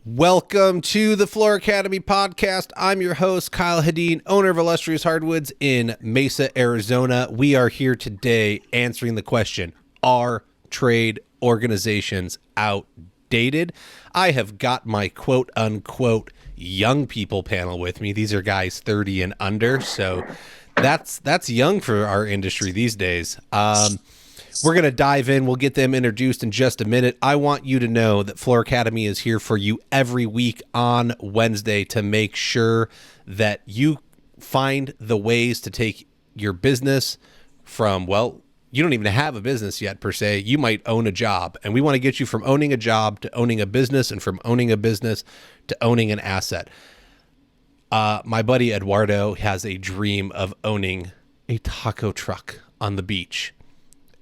Welcome to the Floor Academy podcast. I'm your host, Kyle Hadeen, owner of Illustrious Hardwoods in Mesa, Arizona. We are here today answering the question, are trade organizations outdated? I have got my quote unquote young people panel with me. These are guys 30 and under, so that's young for our industry these days. We're going to dive in. We'll get them introduced in just a minute. I want you to know that Floor Academy is here for you every week on Wednesday to make sure that you find the ways to take your business from, well, you don't even have a business yet per se. You might own a job, and we want to get you from owning a job to owning a business, and from owning a business to owning an asset. My buddy Eduardo has a dream of owning a taco truck on the beach.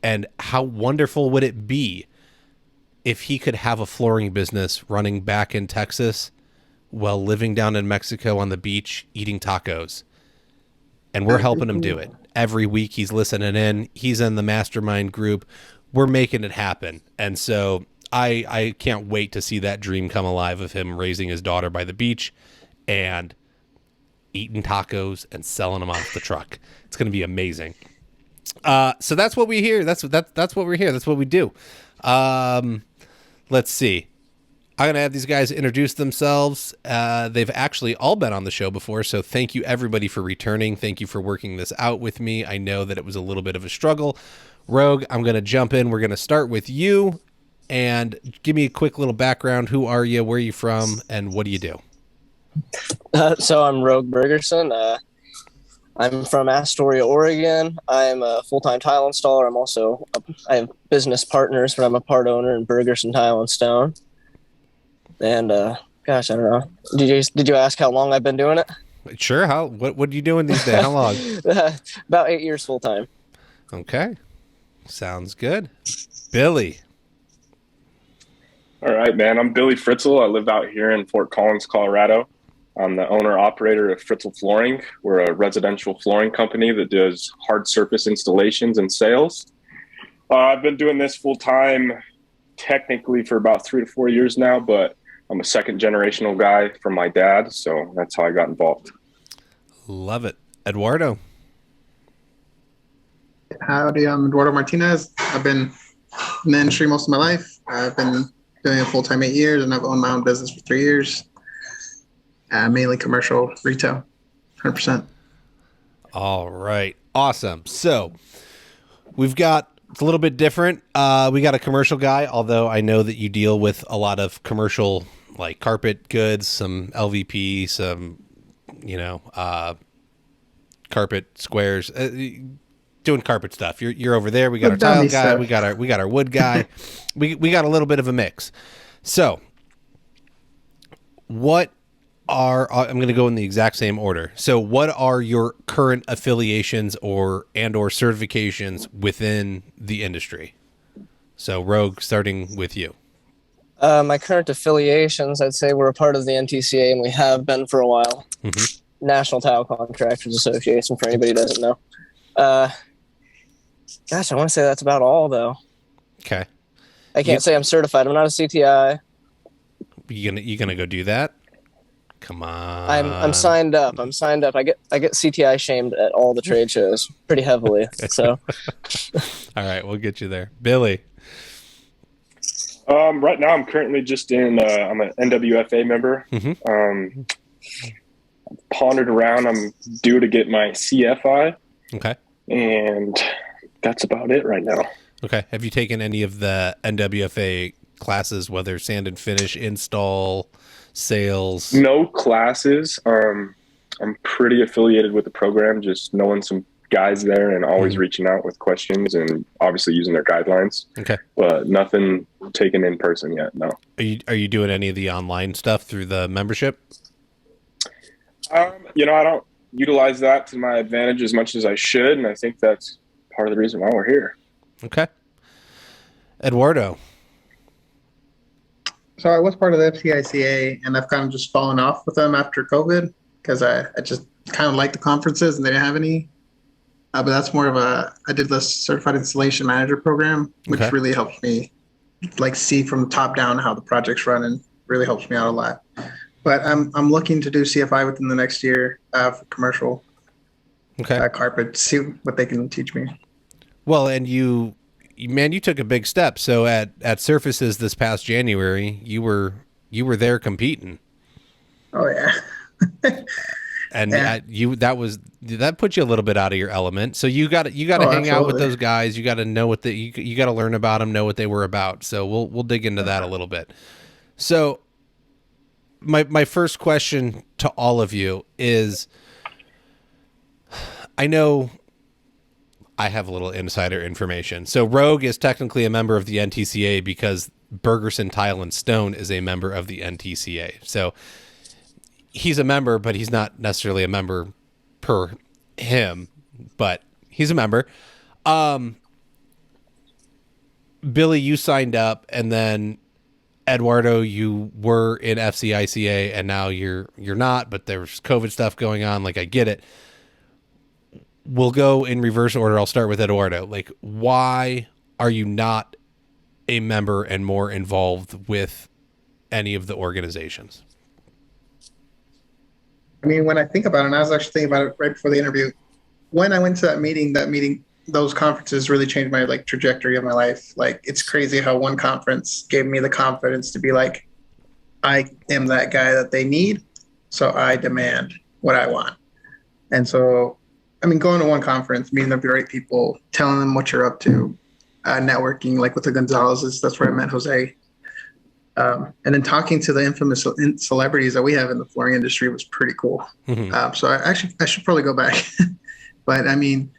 And how wonderful would it be if he could have a flooring business running back in Texas while living down in Mexico on the beach eating tacos? And we're helping him do it. Every week he's listening in. He's in the mastermind group. We're making it happen. And so I can't wait to see that dream come alive of him raising his daughter by the beach and eating tacos and selling them off the truck. It's going to be amazing. So that's what we hear. That's what we're here. That's what we do. Let's see. I'm going to have these guys introduce themselves. They've actually all been on the show before. So thank you everybody for returning. Thank you for working this out with me. I know that it was a little bit of a struggle. Rogue, I'm going to jump in. We're going to start with you and give me a quick little background. Who are you? Where are you from? And what do you do? So I'm Rogue Bergerson. I'm from Astoria, Oregon. I'm a full-time tile installer. I have business partners, but I'm a part owner in Bergerson Tile and Stone. And gosh, I don't know. Did you ask how long I've been doing it? Sure. What are you doing these days? How long? About 8 years full-time. Okay. Sounds good. Billy. All right, man. I'm Billy Fritzel. I live out here in Fort Collins, Colorado. I'm the owner-operator of Fritzel Flooring. We're a residential flooring company that does hard surface installations and sales. I've been doing this full-time technically for about 3 to 4 years now, but I'm a second-generational guy from my dad, so that's how I got involved. Love it. Eduardo. Howdy, I'm Eduardo Martinez. I've been in the industry most of my life. I've been doing it full-time 8 years, and I've owned my own business for 3 years. Mainly commercial, retail, 100%. All right. Awesome. So it's a little bit different. We got a commercial guy, although I know that you deal with a lot of commercial, like carpet goods, some LVP, some, carpet squares, doing carpet stuff. You're over there. We got our tile guy. We got our wood guy. we got a little bit of a mix. So I'm going to go in the exact same order. So what are your current affiliations or certifications within the industry? So Rogue, starting with you. My current affiliations, I'd say we're a part of the NTCA, and we have been for a while. Mm-hmm. National Tile Contractors Association, for anybody who doesn't know. Gosh, I want to say that's about all, though. Okay. I can't say I'm certified. I'm not a CTI. You gonna go do that? Come on. I'm signed up. I get CTI shamed at all the trade shows pretty heavily. So all right, we'll get you there. Billy. Right now I'm currently just I'm an NWFA member. Mm-hmm. Pondered around. I'm due to get my CFI. Okay. And that's about it right now. Okay. Have you taken any of the NWFA classes, whether sand and finish, install, sales? No classes. I'm pretty affiliated with the program, just knowing some guys there and always reaching out with questions and obviously using their guidelines. Okay. But nothing taken in person yet, no. Are you doing any of the online stuff through the membership? I don't utilize that to my advantage as much as I should, and I think that's part of the reason why we're here. Okay. Eduardo. So I was part of the FCICA, and I've kind of just fallen off with them after COVID because I just kind of liked the conferences and they didn't have any. But that's more of I did the Certified Installation Manager program, which really helped me see from the top down how the projects run and really helps me out a lot. But I'm looking to do CFI within the next year for commercial carpet, see what they can teach me. Well, and you took a big step. So at Surfaces this past January, you were there competing. Oh yeah. And that put you a little bit out of your element. So you got to hang out with those guys. You got to know you got to learn about them, know what they were about. So we'll dig into that a little bit. So my first question to all of you is, I know I have a little insider information. So Rogue is technically a member of the NTCA because Bergerson, Tile, and Stone is a member of the NTCA. So he's a member, but he's not necessarily a member per him, but he's a member. Billy, you signed up, and then Eduardo, you were in FCICA, and now you're not, but there's COVID stuff going on. Like, I get it. We'll go in reverse order. I'll start with Eduardo. Like, why are you not a member and more involved with any of the organizations? I mean, when I think about it, and I was actually thinking about it right before the interview, when I went to that meeting, those conferences really changed my trajectory of my life. Like, it's crazy how one conference gave me the confidence to be like, I am that guy that they need, so I demand what I want. And so, I mean, going to one conference, meeting the right people, telling them what you're up to, networking, like with the Gonzalez's, that's where I met Jose. And then talking to the infamous celebrities that we have in the flooring industry was pretty cool. Mm-hmm. So I should probably go back. But I mean,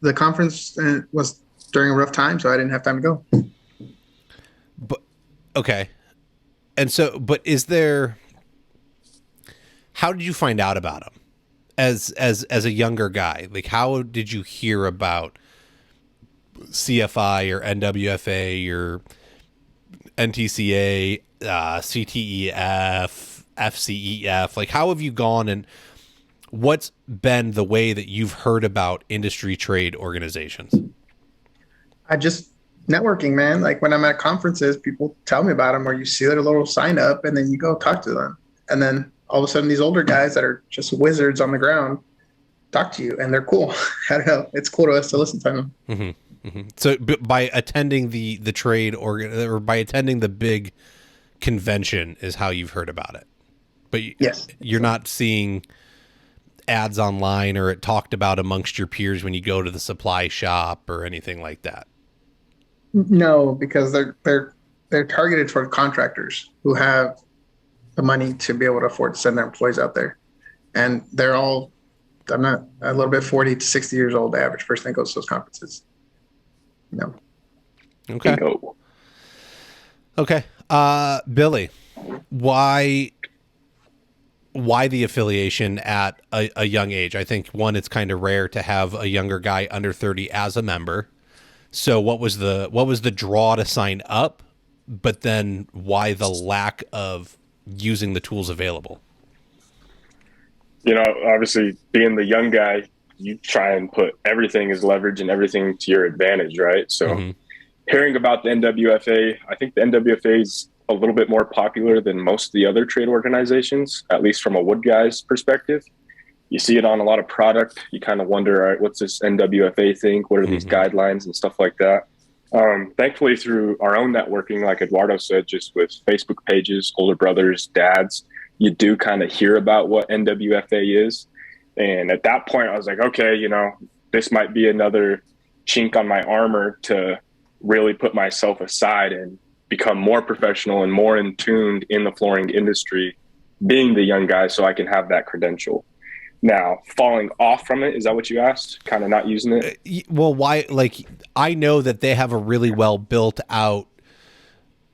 the conference was during a rough time, so I didn't have time to go. But okay. And so, but how did you find out about them as a younger guy? Like, how did you hear about CFI or NWFA or NTCA, CTEF, FCEF? Like, how have you gone, and what's been the way that you've heard about industry trade organizations? I just networking, man. Like, when I'm at conferences, people tell me about them, or you see their little sign up, and then you go talk to them. And then all of a sudden, these older guys that are just wizards on the ground talk to you, and they're cool. I don't know. It's cool to us to listen to them. Mm-hmm. Mm-hmm. So by attending the trade or by attending the big convention is how you've heard about it. But yes, you're not seeing ads online or it talked about amongst your peers when you go to the supply shop or anything like that. No, because they're targeted toward contractors who have the money to be able to afford to send their employees out there. And they're all, I'm not a little bit 40 to 60 years old, the average person that goes to those conferences. No. Okay. Okay. Billy, why the affiliation at a young age? I think, one, it's kind of rare to have a younger guy under 30 as a member. So what was the draw to sign up? But then why the lack of using the tools available? You know, obviously being the young guy, you try and put everything as leverage and everything to your advantage, right? So hearing about the NWFA, I think the NWFA is a little bit more popular than most of the other trade organizations, at least from a wood guy's perspective. You see it on a lot of product. You kind of wonder, all right, what's this NWFA thing? What are these guidelines and stuff like that? Thankfully, through our own networking, like Eduardo said, just with Facebook pages, older brothers, dads, you do kind of hear about what NWFA is. And at that point, I was like, okay, you know, this might be another chink on my armor to really put myself aside and become more professional and more in tuned in the flooring industry, being the young guy, so I can have that credential. Now, falling off from it, is that what you asked? Kind of not using it? Well, why? Like, I know that they have a really well built out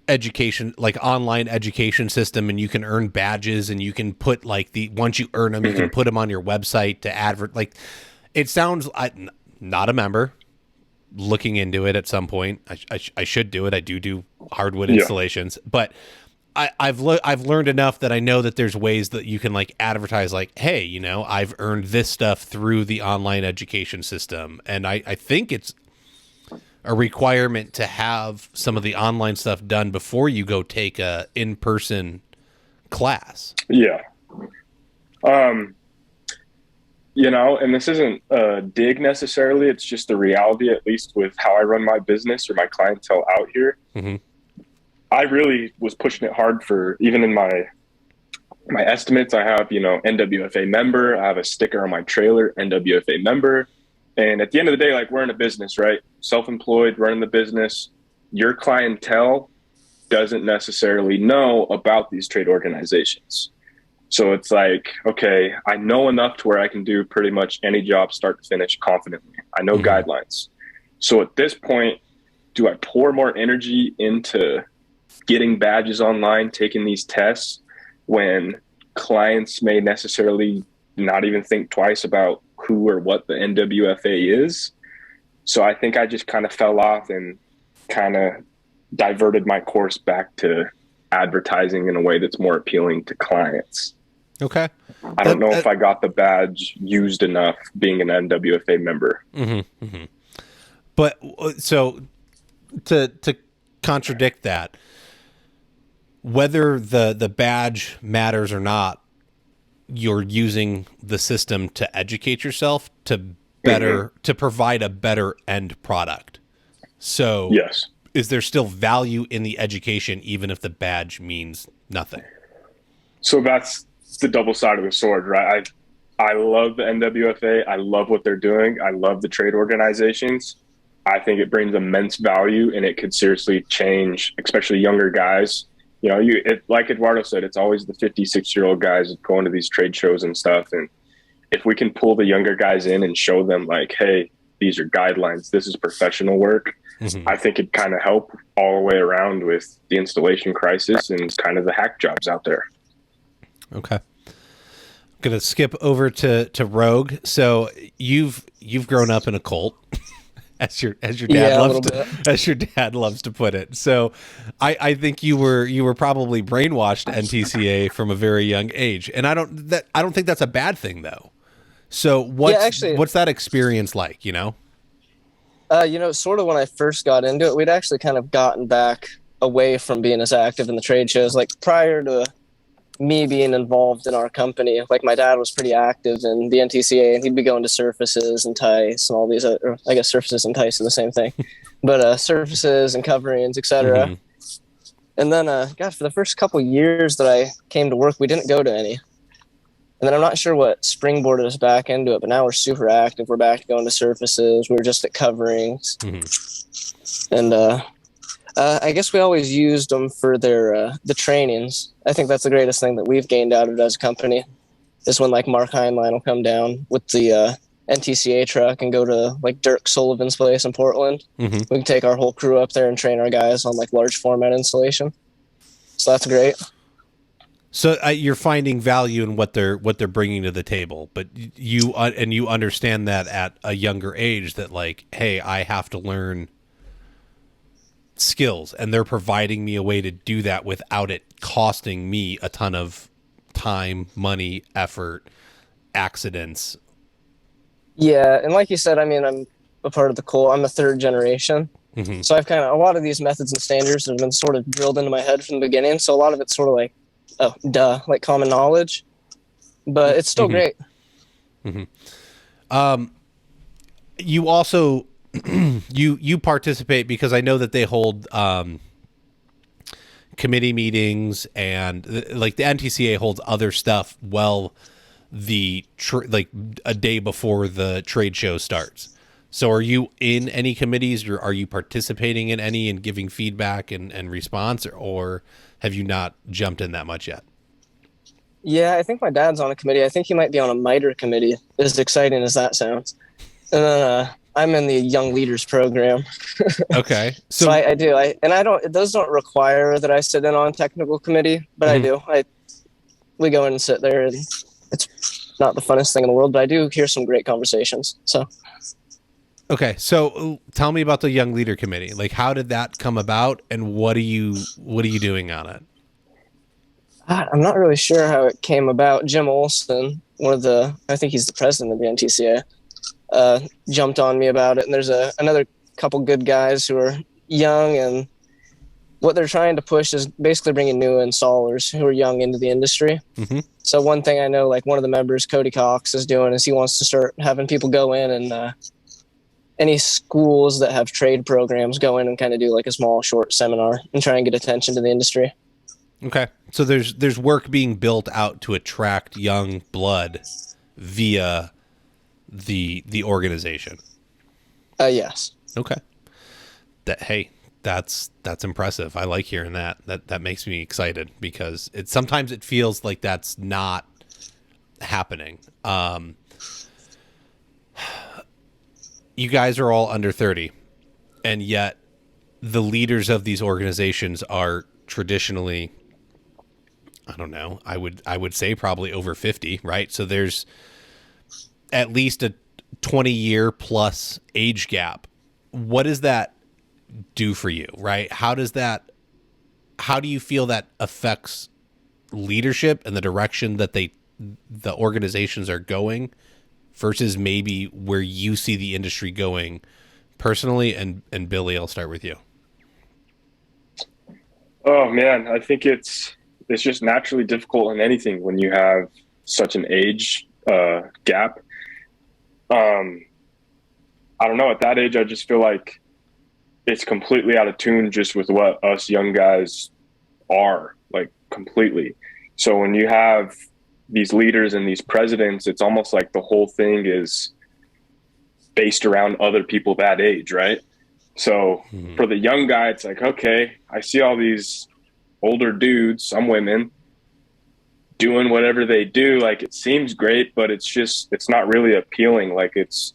education, like online education system, and you can earn badges, and you can put once you earn them, you can put them on your website to advert. Like, it sounds, not a member, looking into it at some point. I should do it. I do hardwood installations, but I've learned enough that I know that there's ways that you can like advertise, like, hey, you know, I've earned this stuff through the online education system. And I think it's requirement to have some of the online stuff done before you go take a in-person class. Yeah. And this isn't a dig necessarily. It's just the reality, at least with how I run my business or my clientele out here. Mm-hmm. I really was pushing it hard for, even in my estimates, I have, NWFA member. I have a sticker on my trailer, NWFA member. And at the end of the day, like, we're in a business, right? Self-employed, running the business. Your clientele doesn't necessarily know about these trade organizations. So it's like, okay, I know enough to where I can do pretty much any job start to finish confidently. I know guidelines. So at this point, do I pour more energy into getting badges online, taking these tests, when clients may necessarily not even think twice about who or what the NWFA is? So I think I just kind of fell off and kind of diverted my course back to advertising in a way that's more appealing to clients. Okay. I don't know if I got the badge used enough being an NWFA member. Mm-hmm, mm-hmm. But so to contradict that, whether the badge matters or not, you're using the system to educate yourself to better to provide a better end product. So yes, is there still value in the education even if the badge means nothing? So that's the double side of the sword, right? I love the NWFA. I love what they're doing. I love the trade organizations. I think it brings immense value, and it could seriously change, especially younger guys. Like Eduardo said, it's always the 56-year-old guys going to these trade shows and stuff. And if we can pull the younger guys in and show them, like, hey, these are guidelines, this is professional work, I think it kind of help all the way around with the installation crisis and kind of the hack jobs out there. Okay. I'm going to skip over to Rogue. So you've grown up in a cult. As your dad loves to put it. So I think you were probably brainwashed NTCA from a very young age. And I don't think that's a bad thing though. So what's that experience like, Sort of when I first got into it, we'd actually kind of gotten back away from being as active in the trade shows. Like, prior to me being involved in our company, like, my dad was pretty active in the NTCA, and he'd be going to surfaces and TICE and all these other, I guess surfaces and TICE are the same thing, but surfaces and coverings, etc. And then, for the first couple years that I came to work, we didn't go to any. And then I'm not sure what springboarded us back into it, but now we're super active. We're back to going to surfaces. We were just at coverings. And I guess we always used them for their the trainings. I think that's the greatest thing that we've gained out of it as a company, is when, like, Mark Heinlein will come down with the NTCA truck and go to, like, Dirk Sullivan's place in Portland. We can take our whole crew up there and train our guys on, like, large format installation. So that's great. So you're finding value in what they're bringing to the table, but you understand that at a younger age that, like, hey, I have to learn skills, and they're providing me a way to do that without it costing me a ton of time, money, effort, accidents. Yeah, and like you said, I mean, I'm a part of the cult. I'm a third generation. So I've a lot of these methods and standards have been sort of drilled into my head from the beginning. So a lot of it's sort of like, oh, duh, like common knowledge, but it's still great. You also, you participate, because I know that they hold committee meetings, and like the NTCA holds other stuff like a day before the trade show starts. So are you in any committees, or are you participating in any and giving feedback and response, or have you not jumped in that much yet? Yeah, I think my dad's on a committee. I think he might be on a MITRE committee, as exciting as that sounds. And then I'm in the Young Leaders program. Okay. So I do. Those don't require that I sit in on a technical committee, but I do. We go in and sit there, and it's not the funnest thing in the world, but I do hear some great conversations. So. Okay, so tell me about the Young Leader Committee. Like, how did that come about, and what are you doing on it? I'm not really sure how it came about. Jim Olson, I think he's the president of the NTCA, jumped on me about it. And there's another couple good guys who are young, and what they're trying to push is basically bringing new installers who are young into the industry. Mm-hmm. So one thing I know, like one of the members, Cody Cox, is doing is he wants to start having people go in and any schools that have trade programs go in and kind of do like a small short seminar and try and get attention to the industry. Okay. So there's work being built out to attract young blood via the organization. Yes. Okay. That's impressive. I like hearing that. That makes me excited because sometimes it feels like that's not happening. You guys are all under 30, and yet the leaders of these organizations are traditionally, I don't know, I would say probably over 50, right? So there's at least a 20-year plus age gap. What does that do for you, right? How do you feel that affects leadership and the direction that the organizations are going versus maybe where you see the industry going personally? And Billy, I'll start with you. Oh man, I think it's just naturally difficult in anything when you have such an age gap. I don't know, at that age I just feel like it's completely out of tune just with what us young guys are, like completely. So when you have these leaders and these presidents, it's almost like the whole thing is based around other people that age, right? So for the young guy, it's like, okay, I see all these older dudes, some women, doing whatever they do. Like, it seems great, but it's not really appealing. Like, it's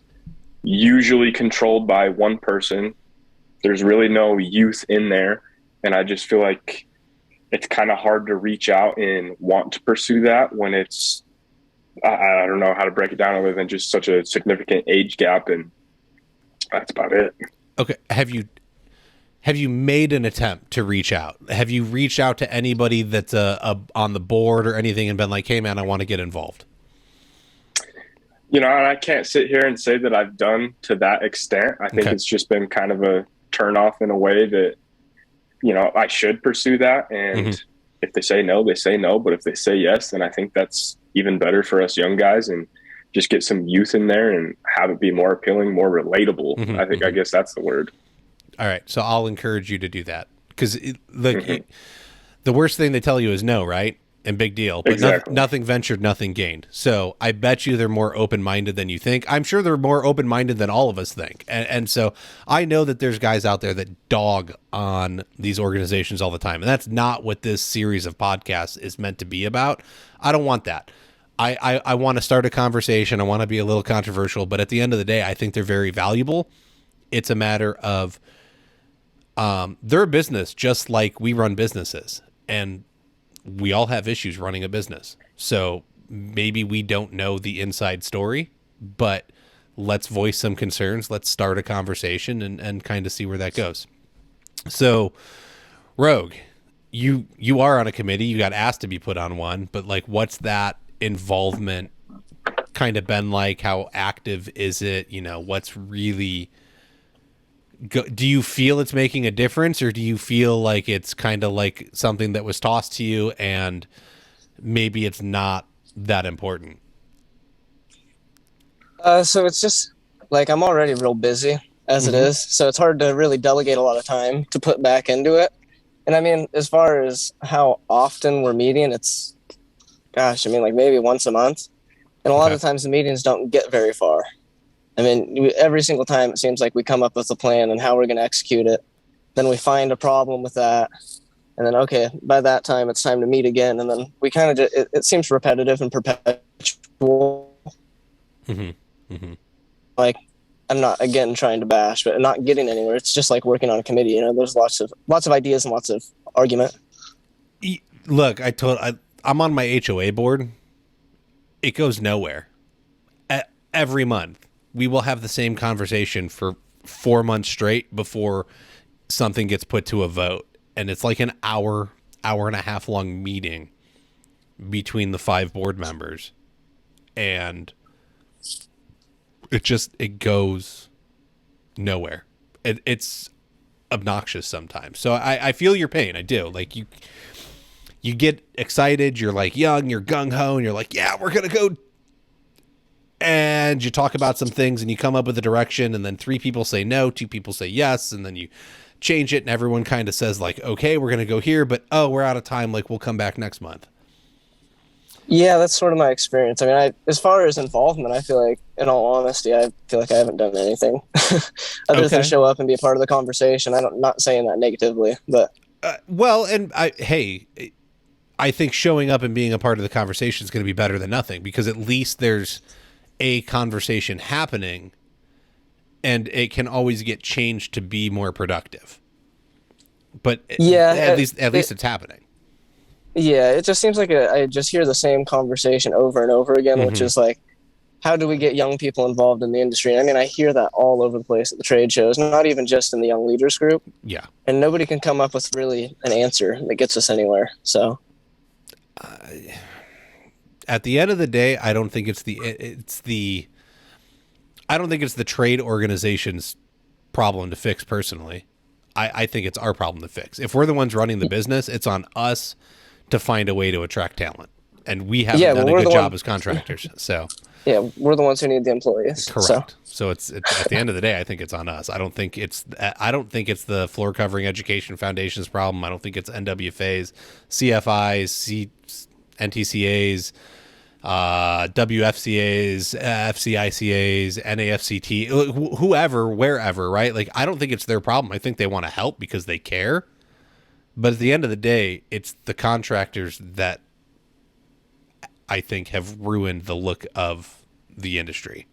usually controlled by one person. There's really no youth in there. And I just feel like it's kind of hard to reach out and want to pursue that when it's, I don't know how to break it down other than just such a significant age gap. And that's about it. Okay. Have you made an attempt to reach out? Have you reached out to anybody that's on the board or anything and been like, hey man, I want to get involved? You know, and I can't sit here and say that I've done to that extent. I think It's just been kind of a turn off in a way that, you know, I should pursue that. And if they say no, they say no. But if they say yes, then I think that's even better for us young guys and just get some youth in there and have it be more appealing, more relatable. I guess that's the word. All right. So I'll encourage you to do that because the worst thing they tell you is no, right? And big deal, but Exactly. nothing ventured, nothing gained. So I bet you they're more open-minded than you think. I'm sure they're more open-minded than all of us think. And so I know that there's guys out there that dog on these organizations all the time. And that's not what this series of podcasts is meant to be about. I don't want that. I want to start a conversation. I want to be a little controversial, but at the end of the day, I think they're very valuable. It's a matter of they're a business just like we run businesses. And we all have issues running a business. So maybe we don't know the inside story, but let's voice some concerns. Let's start a conversation and kind of see where that goes. So Rogue, you are on a committee. You got asked to be put on one, but like, what's that involvement kind of been like? How active is it? You know, what's really do you feel it's making a difference, or do you feel like it's kind of like something that was tossed to you and maybe it's not that important? So it's just like I'm already real busy as it is. So it's hard to really delegate a lot of time to put back into it. And I mean, as far as how often we're meeting, it's, gosh, I mean, like maybe once a month. And a lot of times the meetings don't get very far. I mean, every single time it seems like we come up with a plan and how we're going to execute it. Then we find a problem with that. And then, okay, by that time, it's time to meet again. And then we kind of just, it seems repetitive and perpetual. Like, I'm not, again, trying to bash, but not getting anywhere. It's just like working on a committee. You know, there's lots of ideas and lots of argument. Look, I'm on my HOA board. It goes nowhere. Every month, we will have the same conversation for 4 months straight before something gets put to a vote. And it's like an hour and a half long meeting between the 5 board members. And it goes nowhere. it's obnoxious sometimes. So I feel your pain. I do. Like you get excited. You're like young, you're gung ho, and you're like, yeah, we're going to go. And you talk about some things and you come up with a direction, and then 3 people say no, 2 people say yes. And then you change it and everyone kind of says like, okay, we're going to go here, but we're out of time. Like, we'll come back next month. Yeah, that's sort of my experience. I mean, as far as involvement, I feel like, in all honesty, I feel like I haven't done anything other than show up and be a part of the conversation. I'm not saying that negatively, but well, and I think showing up and being a part of the conversation is going to be better than nothing, because at least there's a conversation happening, and it can always get changed to be more productive. But yeah, at least it's happening. Yeah, it just seems like I just hear the same conversation over and over again, which is like, how do we get young people involved in the industry? I mean, I hear that all over the place at the trade shows, not even just in the young leaders group. Yeah. And nobody can come up with really an answer that gets us anywhere. So at the end of the day, I don't think it's the trade organization's problem to fix personally. I think it's our problem to fix. If we're the ones running the business, it's on us to find a way to attract talent. And we haven't done a good job as contractors. So yeah, we're the ones who need the employees. Correct. So it's at the end of the day, I think it's on us. I don't think it's the floor covering education foundation's problem. I don't think it's NWFA's, CFI's, NTCA's, WFCA's, FCICA's, NAFCT, whoever, wherever, right? Like, I don't think it's their problem. I think they want to help because they care. But at the end of the day, it's the contractors that I think have ruined the look of the industry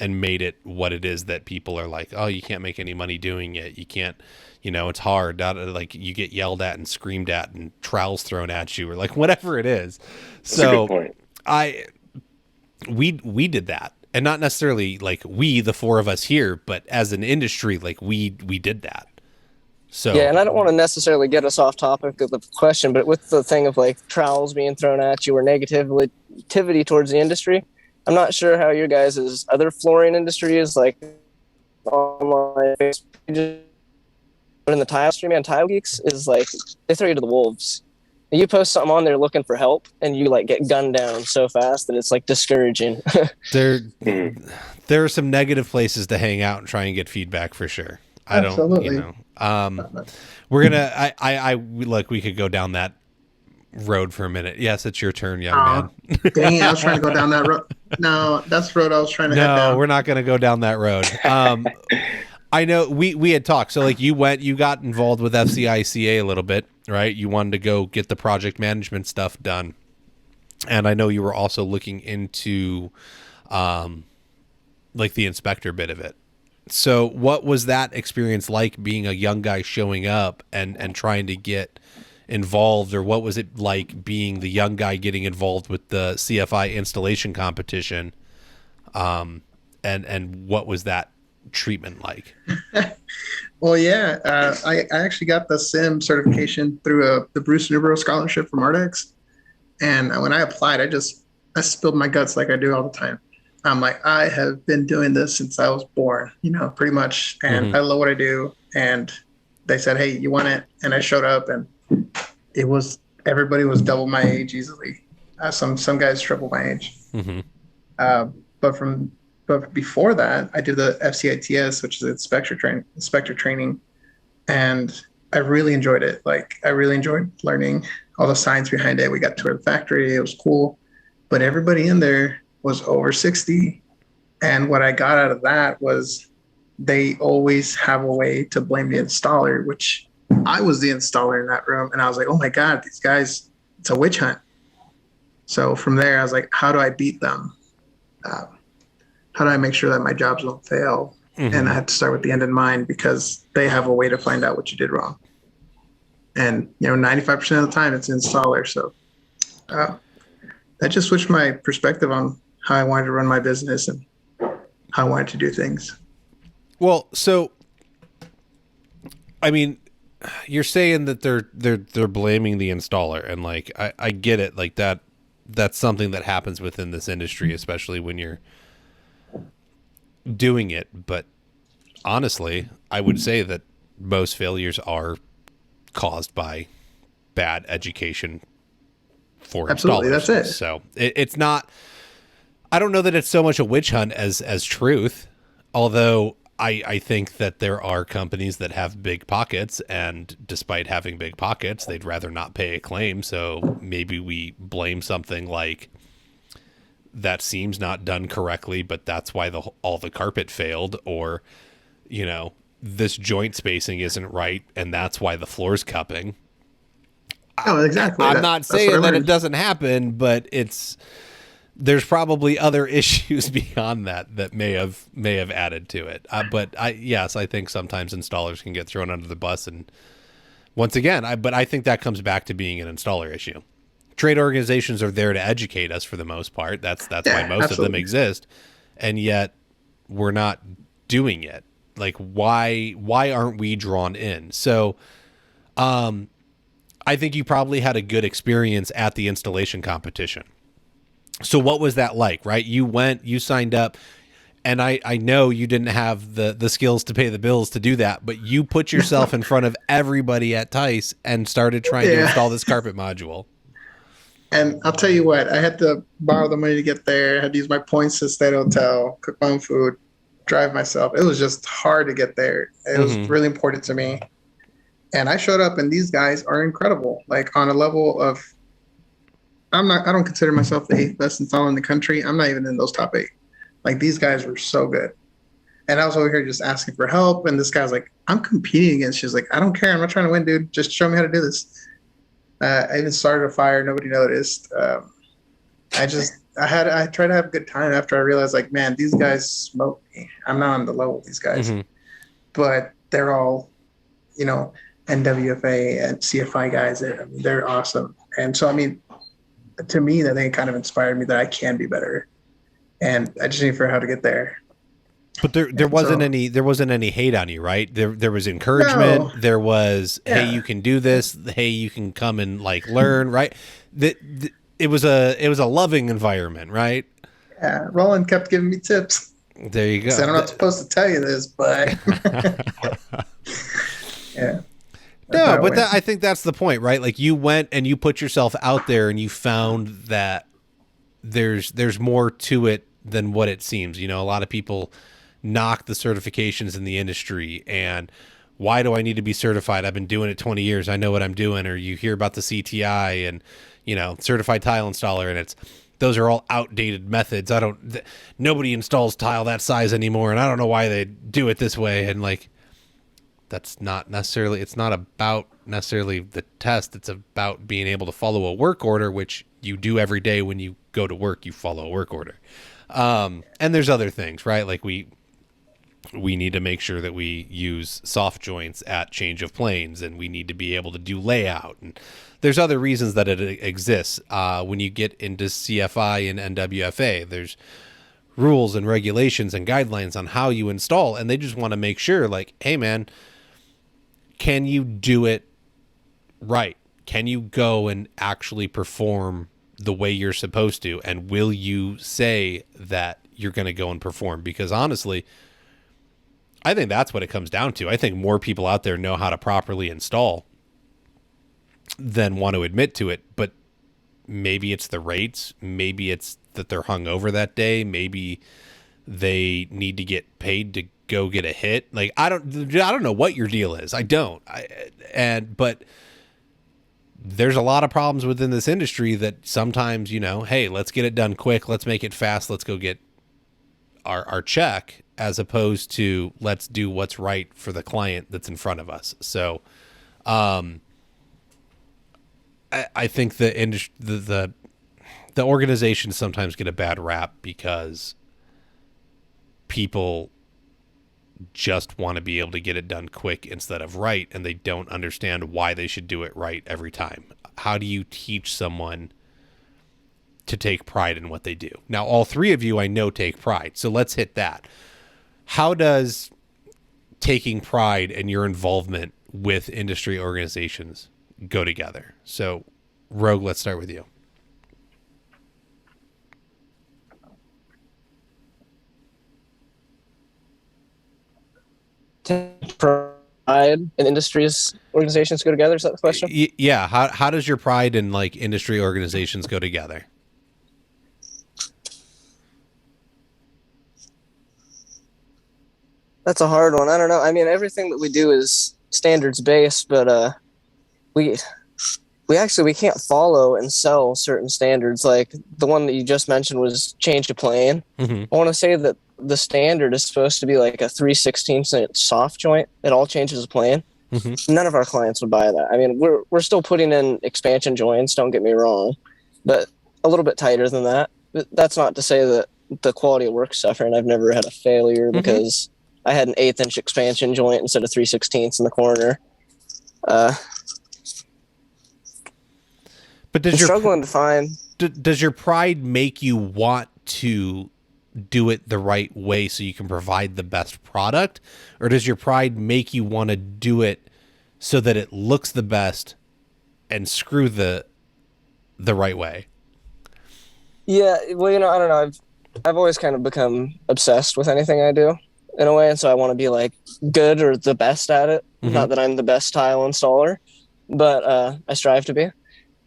and made it what it is that people are like, oh, you can't make any money doing it. You can't, it's hard. Like, you get yelled at and screamed at and trowels thrown at you, or like whatever it is. That's a good point. We did that, and not necessarily like we, the 4 of us here, but as an industry, like we did that. So yeah, and I don't want to necessarily get us off topic of the question, but with the thing of like trowels being thrown at you or negativity towards the industry, I'm not sure how your guys' other flooring industry is, like online pages, but in the tile stream and Tile Geeks is like they throw you to the wolves. You post something on there looking for help, and you like get gunned down so fast that it's like discouraging. There are some negative places to hang out and try and get feedback for sure. Absolutely. We're gonna. I look. We could go down that road for a minute. Yes, it's your turn, young man. Dang it, I was trying to go down that road. No, that's the road I was trying to head down. No, we're not going to go down that road. I know we had talked. So like you got involved with FCICA a little bit, right? You wanted to go get the project management stuff done. And I know you were also looking into like the inspector bit of it. So what was that experience like, being a young guy showing up and trying to get involved, or what was it like being the young guy getting involved with the CFI installation competition? And what was that treatment like? Well, yeah, I actually got the SIM certification through the Bruce Newborough scholarship from Ardex. And when I applied, I spilled my guts like I do all the time. I'm like, I have been doing this since I was born, pretty much. And I love what I do. And they said, hey, you want it? And I showed up, and everybody was double my age easily. Some guys triple my age. But before that, I did the FCITS, which is inspector training. And I really enjoyed it. Like, I really enjoyed learning all the science behind it. We got to tour the factory. It was cool. But everybody in there was over 60. And what I got out of that was they always have a way to blame the installer, which I was the installer in that room. And I was like, oh my God, these guys, it's a witch hunt. So from there, I was like, how do I beat them? How do I make sure that my jobs don't fail? And I had to start with the end in mind, because they have a way to find out what you did wrong. And, 95% of the time it's an installer. So that just switched my perspective on how I wanted to run my business and how I wanted to do things. Well, so, I mean, you're saying that they're blaming the installer, and like, I get it. Like that's something that happens within this industry, especially when you're doing it. But honestly, I would say that most failures are caused by bad education for Absolutely, installers. that's it. So it's not, I don't know that it's so much a witch hunt as truth, although I think that there are companies that have big pockets, and despite having big pockets, they'd rather not pay a claim. So maybe we blame something like that seam's not done correctly, but that's why all the carpet failed, or, you know, this joint spacing isn't right, and that's why the floor's cupping. Oh, exactly. I'm not That's what I saying that it learned. doesn't happen, but there's probably other issues beyond that may have added to it. But I think sometimes installers can get thrown under the bus, and once again, I think that comes back to being an installer issue. Trade organizations are there to educate us for the most part. That's why most of them absolutely. exist, and yet we're not doing it. Like, why aren't we drawn in? So, I think you probably had a good experience at the installation competition. So what was that like, right? You signed up, and I know you didn't have the skills to pay the bills to do that, but you put yourself in front of everybody at Tice and started trying to Yeah. install this carpet module. And I'll tell you what, I had to borrow the money to get there. I had to use my points to stay at a hotel, cook my own food, drive myself. It was just hard to get there. It was really important to me. And I showed up, and these guys are incredible. Like, on a level of, I don't consider myself the 8th best installer in the country. I'm not even in those top 8. Like, these guys were so good. And I was over here just asking for help. And this guy's like, I'm competing against you. She's like, I don't care. I'm not trying to win, dude. Just show me how to do this. I even started a fire. Nobody noticed. I tried to have a good time after I realized, like, man, these guys smoke me. I'm not on the level of these guys, but they're all, you know, NWFA and CFI guys. They're awesome. And so, I mean, to me, that they kind of inspired me that I can be better, and I just need to figure out how to get there. But there wasn't any hate on you, right? There was encouragement. No. There was, hey, Yeah. you can do this. Hey, you can come and like learn, right? It was a loving environment, right? Yeah, Roland kept giving me tips. There you go. So I'm not supposed to tell you this, but yeah. No, but I think that's the point, right? Like, you went and you put yourself out there, and you found that there's more to it than what it seems. You know, a lot of people knock the certifications in the industry, and why do I need to be certified? I've been doing it 20 years. I know what I'm doing. Or you hear about the CTI and, you know, certified tile installer, and those are all outdated methods. Nobody installs tile that size anymore, and I don't know why they do it this way. And like, that's not necessarily, it's not about necessarily the test. It's about being able to follow a work order, which you do every day. When you go to work, you follow a work order. And there's other things, right? Like, we need to make sure that we use soft joints at change of planes, and we need to be able to do layout. And there's other reasons that it exists. When you get into CFI and NWFA, there's rules and regulations and guidelines on how you install, and they just want to make sure, like, hey man, can you do it right? Can you go and actually perform the way you're supposed to? And will you say that you're going to go and perform? Because honestly, I think that's what it comes down to. I think more people out there know how to properly install than want to admit to it. But maybe it's the rates. Maybe it's that they're hung over that day. Maybe they need to get paid to go get a hit. Like, I don't know what your deal is. I don't. But there's a lot of problems within this industry that sometimes, you know, hey, let's get it done quick. Let's make it fast. Let's go get our check, as opposed to let's do what's right for the client that's in front of us. So, I think the organizations sometimes get a bad rap because people just want to be able to get it done quick instead of right, and they don't understand why they should do it right every time. How do you teach someone to take pride in what they do? Now, all three of you I know take pride, so let's hit that. How does taking pride and your involvement with industry organizations go together? So, Rogue, let's start with you. pride in industries organizations go together? Is that the question? Yeah. How does your pride in like industry organizations go together? That's a hard one. I don't know. I mean, everything that we do is standards based, but we we can't follow and sell certain standards. Like the one that you just mentioned was change a plane. Mm-hmm. I want to say that the standard is supposed to be like a 3/16 soft joint. It all changes a plane. Mm-hmm. None of our clients would buy that. I mean, we're still putting in expansion joints. Don't get me wrong, but a little bit tighter than that. That's not to say that the quality of work suffering. I've never had a failure because I had an 1/8 expansion joint instead of 3/16 in the corner. But I'm struggling to find. Does your pride make you want to do it the right way so you can provide the best product, or does your pride make you want to do it so that it looks the best and screw the right way? Yeah, well, I don't know. I've always kind of become obsessed with anything I do in a way, and so I want to be like good or the best at it. Mm-hmm. Not that I'm the best tile installer, but I strive to be.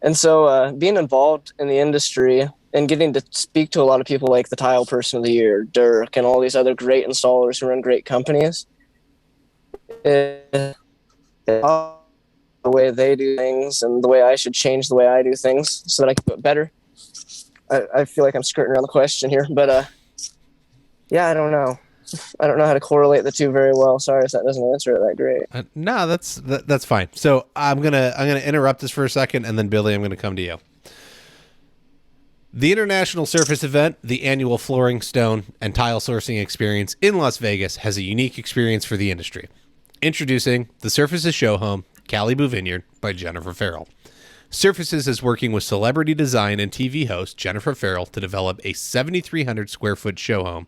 And so being involved in the industry and getting to speak to a lot of people like the Tile Person of the Year, Dirk, and all these other great installers who run great companies, the way they do things and the way I should change the way I do things so that I can do it better. I feel like I'm skirting around the question here, but yeah, I don't know. I don't know how to correlate the two very well. Sorry if that doesn't answer it that great. No, that's fine. So I'm gonna interrupt this for a second, and then Billy, I'm gonna come to you. The International Surface Event, the annual flooring, stone, and tile sourcing experience in Las Vegas, has a unique experience for the industry. Introducing the Surfaces Show Home, Calibu Vineyard by Jennifer Farrell. Surfaces is working with celebrity design and TV host Jennifer Farrell to develop a 7,300 square foot show home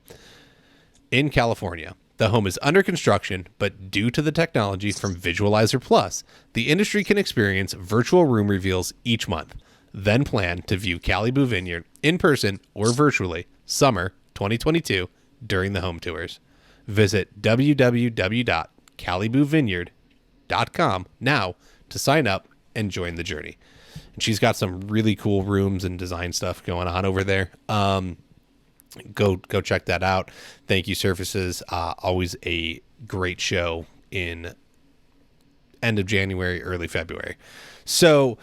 in California. The home is under construction, but due to the technology from Visualizer Plus, the industry can experience virtual room reveals each month. Then plan to view Calibu Vineyard in person or virtually summer 2022 during the home tours. Visit www.calibuvineyard.com now to sign up and join the journey. And she's got some really cool rooms and design stuff going on over there. Go check that out. Thank you, Surfaces. Always a great show in end of January, early February. So,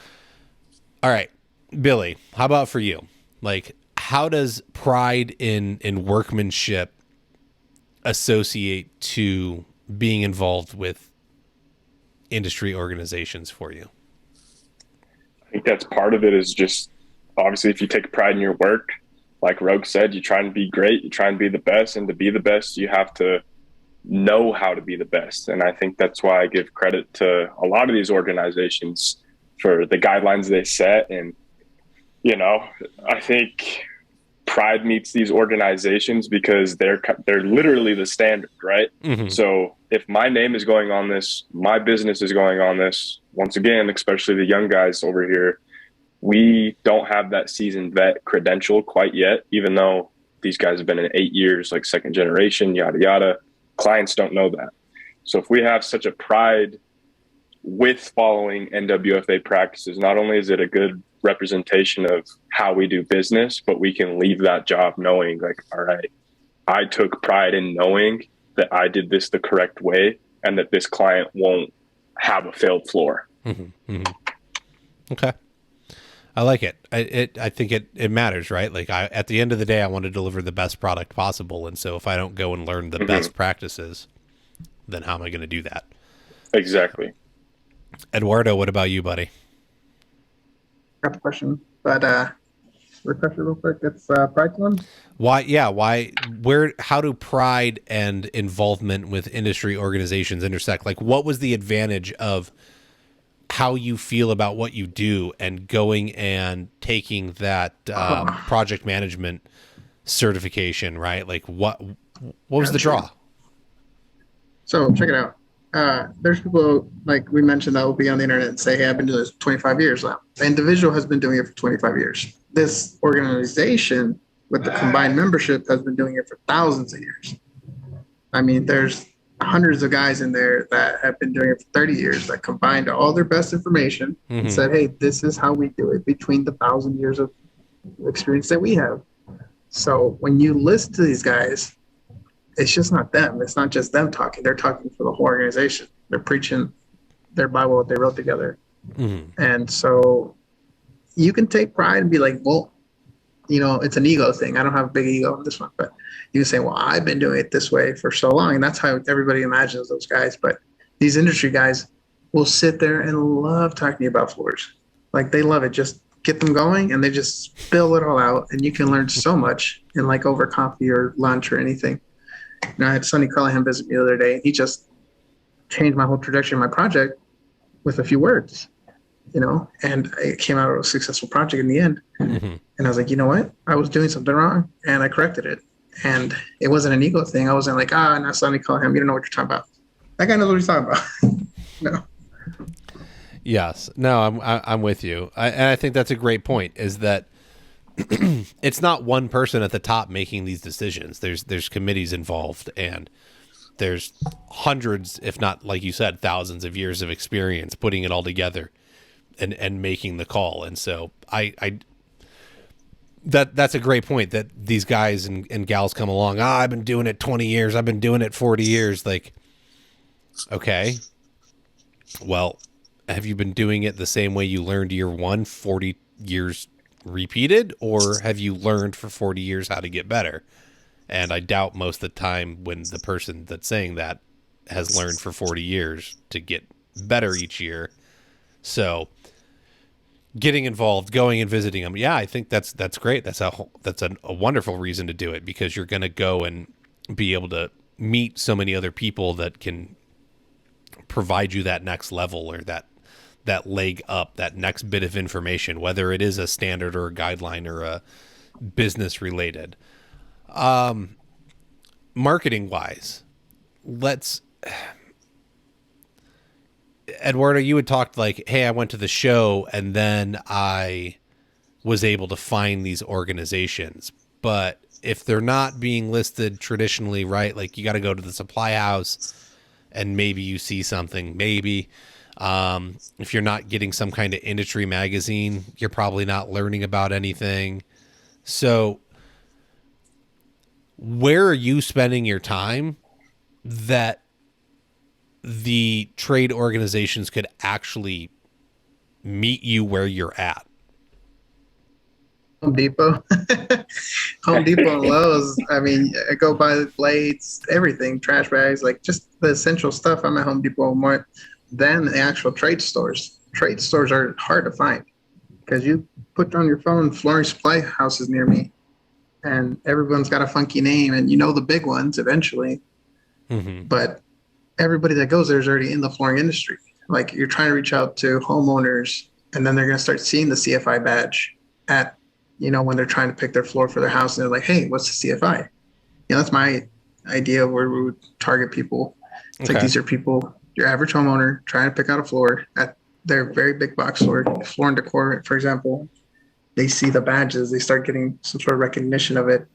all right, Billy, how about for you? Like, how does pride in workmanship associate to being involved with industry organizations for you? I think that's part of it is just obviously if you take pride in your work, like Rogue said, you try and be great, you try and be the best, and to be the best, you have to know how to be the best. And I think that's why I give credit to a lot of these organizations for the guidelines they set. And, I think pride meets these organizations because they're literally the standard, right? Mm-hmm. So if my name is going on this, my business is going on this, once again, especially the young guys over here, we don't have that seasoned vet credential quite yet, even though these guys have been in 8 years, like second generation, yada, yada. Clients don't know that. So if we have such a pride with following NWFA practices, not only is it a good representation of how we do business, but we can leave that job knowing like, all right, I took pride in knowing that I did this the correct way and that this client won't have a failed floor. Mm-hmm. Mm-hmm. Okay. I like it. I think it matters, right? Like at the end of the day, I want to deliver the best product possible. And so if I don't go and learn the best practices, then how am I going to do that? Exactly. Eduardo, what about you, buddy? Got the question, but refresh it real quick. It's pride one. Why? Yeah. Why? Where? How do pride and involvement with industry organizations intersect? Like, what was the advantage of how you feel about what you do and going and taking that project management certification? Right? Like, what was the draw? So check it out. There's people, like we mentioned, that will be on the internet and say, hey, I've been doing this for 25 years now. The individual has been doing it for 25 years. This organization with the combined membership has been doing it for thousands of years. I mean, there's hundreds of guys in there that have been doing it for 30 years that combined all their best information and said, hey, this is how we do it between the 1,000 years of experience that we have. So when you listen to these guys, it's just not them. It's not just them talking. They're talking for the whole organization. They're preaching their Bible that they wrote together. And so you can take pride and be like, well, you know, it's an ego thing. I don't have a big ego on this one, but you can say, well, I've been doing it this way for so long. And that's how everybody imagines those guys. But these industry guys will sit there and love talking to you about floors. Like they love it. Just get them going and they just spill it all out. And you can learn so much in like over coffee or lunch or anything. You know, I had Sonny Callahan visit me the other day. He just changed my whole trajectory of my project with a few words, you know, and it came out of a successful project in the end. And I was like, you know what? I was doing something wrong and I corrected it. And it wasn't an ego thing. I wasn't like, now Sonny Callahan, you don't know what you're talking about. That guy knows what he's talking about. No. Yes. No, I'm with you. And I think that's a great point, is that it's not one person at the top making these decisions. There's committees involved, and there's hundreds, if not, like you said, thousands of years of experience putting it all together and making the call. And so that's a great point, that these guys and gals come along. I've been doing it 20 years. I've been doing it 40 years. Like, okay, well, have you been doing it the same way you learned year one, 40 years repeated, or have you learned for 40 years how to get better? And I doubt most of the time when the person that's saying that has learned for 40 years to get better each year. So getting involved, going and visiting them. Yeah, I think that's great. That's a wonderful reason to do it, because you're going to go and be able to meet so many other people that can provide you that next level, or that leg up, that next bit of information, whether it is a standard or a guideline or a business related. Marketing wise, Eduardo, you had talked like, hey, I went to the show and then I was able to find these organizations, but if they're not being listed traditionally, right? Like you got to go to the supply house and maybe you see something, maybe. If you're not getting some kind of industry magazine, you're probably not learning about anything. So where are you spending your time that the trade organizations could actually meet you where you're at? Home Depot. Home Depot and Lowe's. I mean, I go buy the blades, everything, trash bags, like just the essential stuff. I'm at Home Depot more than the actual trade stores. Trade stores are hard to find because you put on your phone, flooring supply houses near me, and everyone's got a funky name, and you know the big ones eventually. But everybody that goes there is already in the flooring industry. Like you're trying to reach out to homeowners, and then they're going to start seeing the CFI badge at, you know, when they're trying to pick their floor for their house, and they're like, hey, what's the CFI? You know, that's my idea of where we would target people. It's like, these are people, your average homeowner trying to pick out a floor at their very big box store, Floor and Decor, for example. They see the badges, they start getting some sort of recognition of it.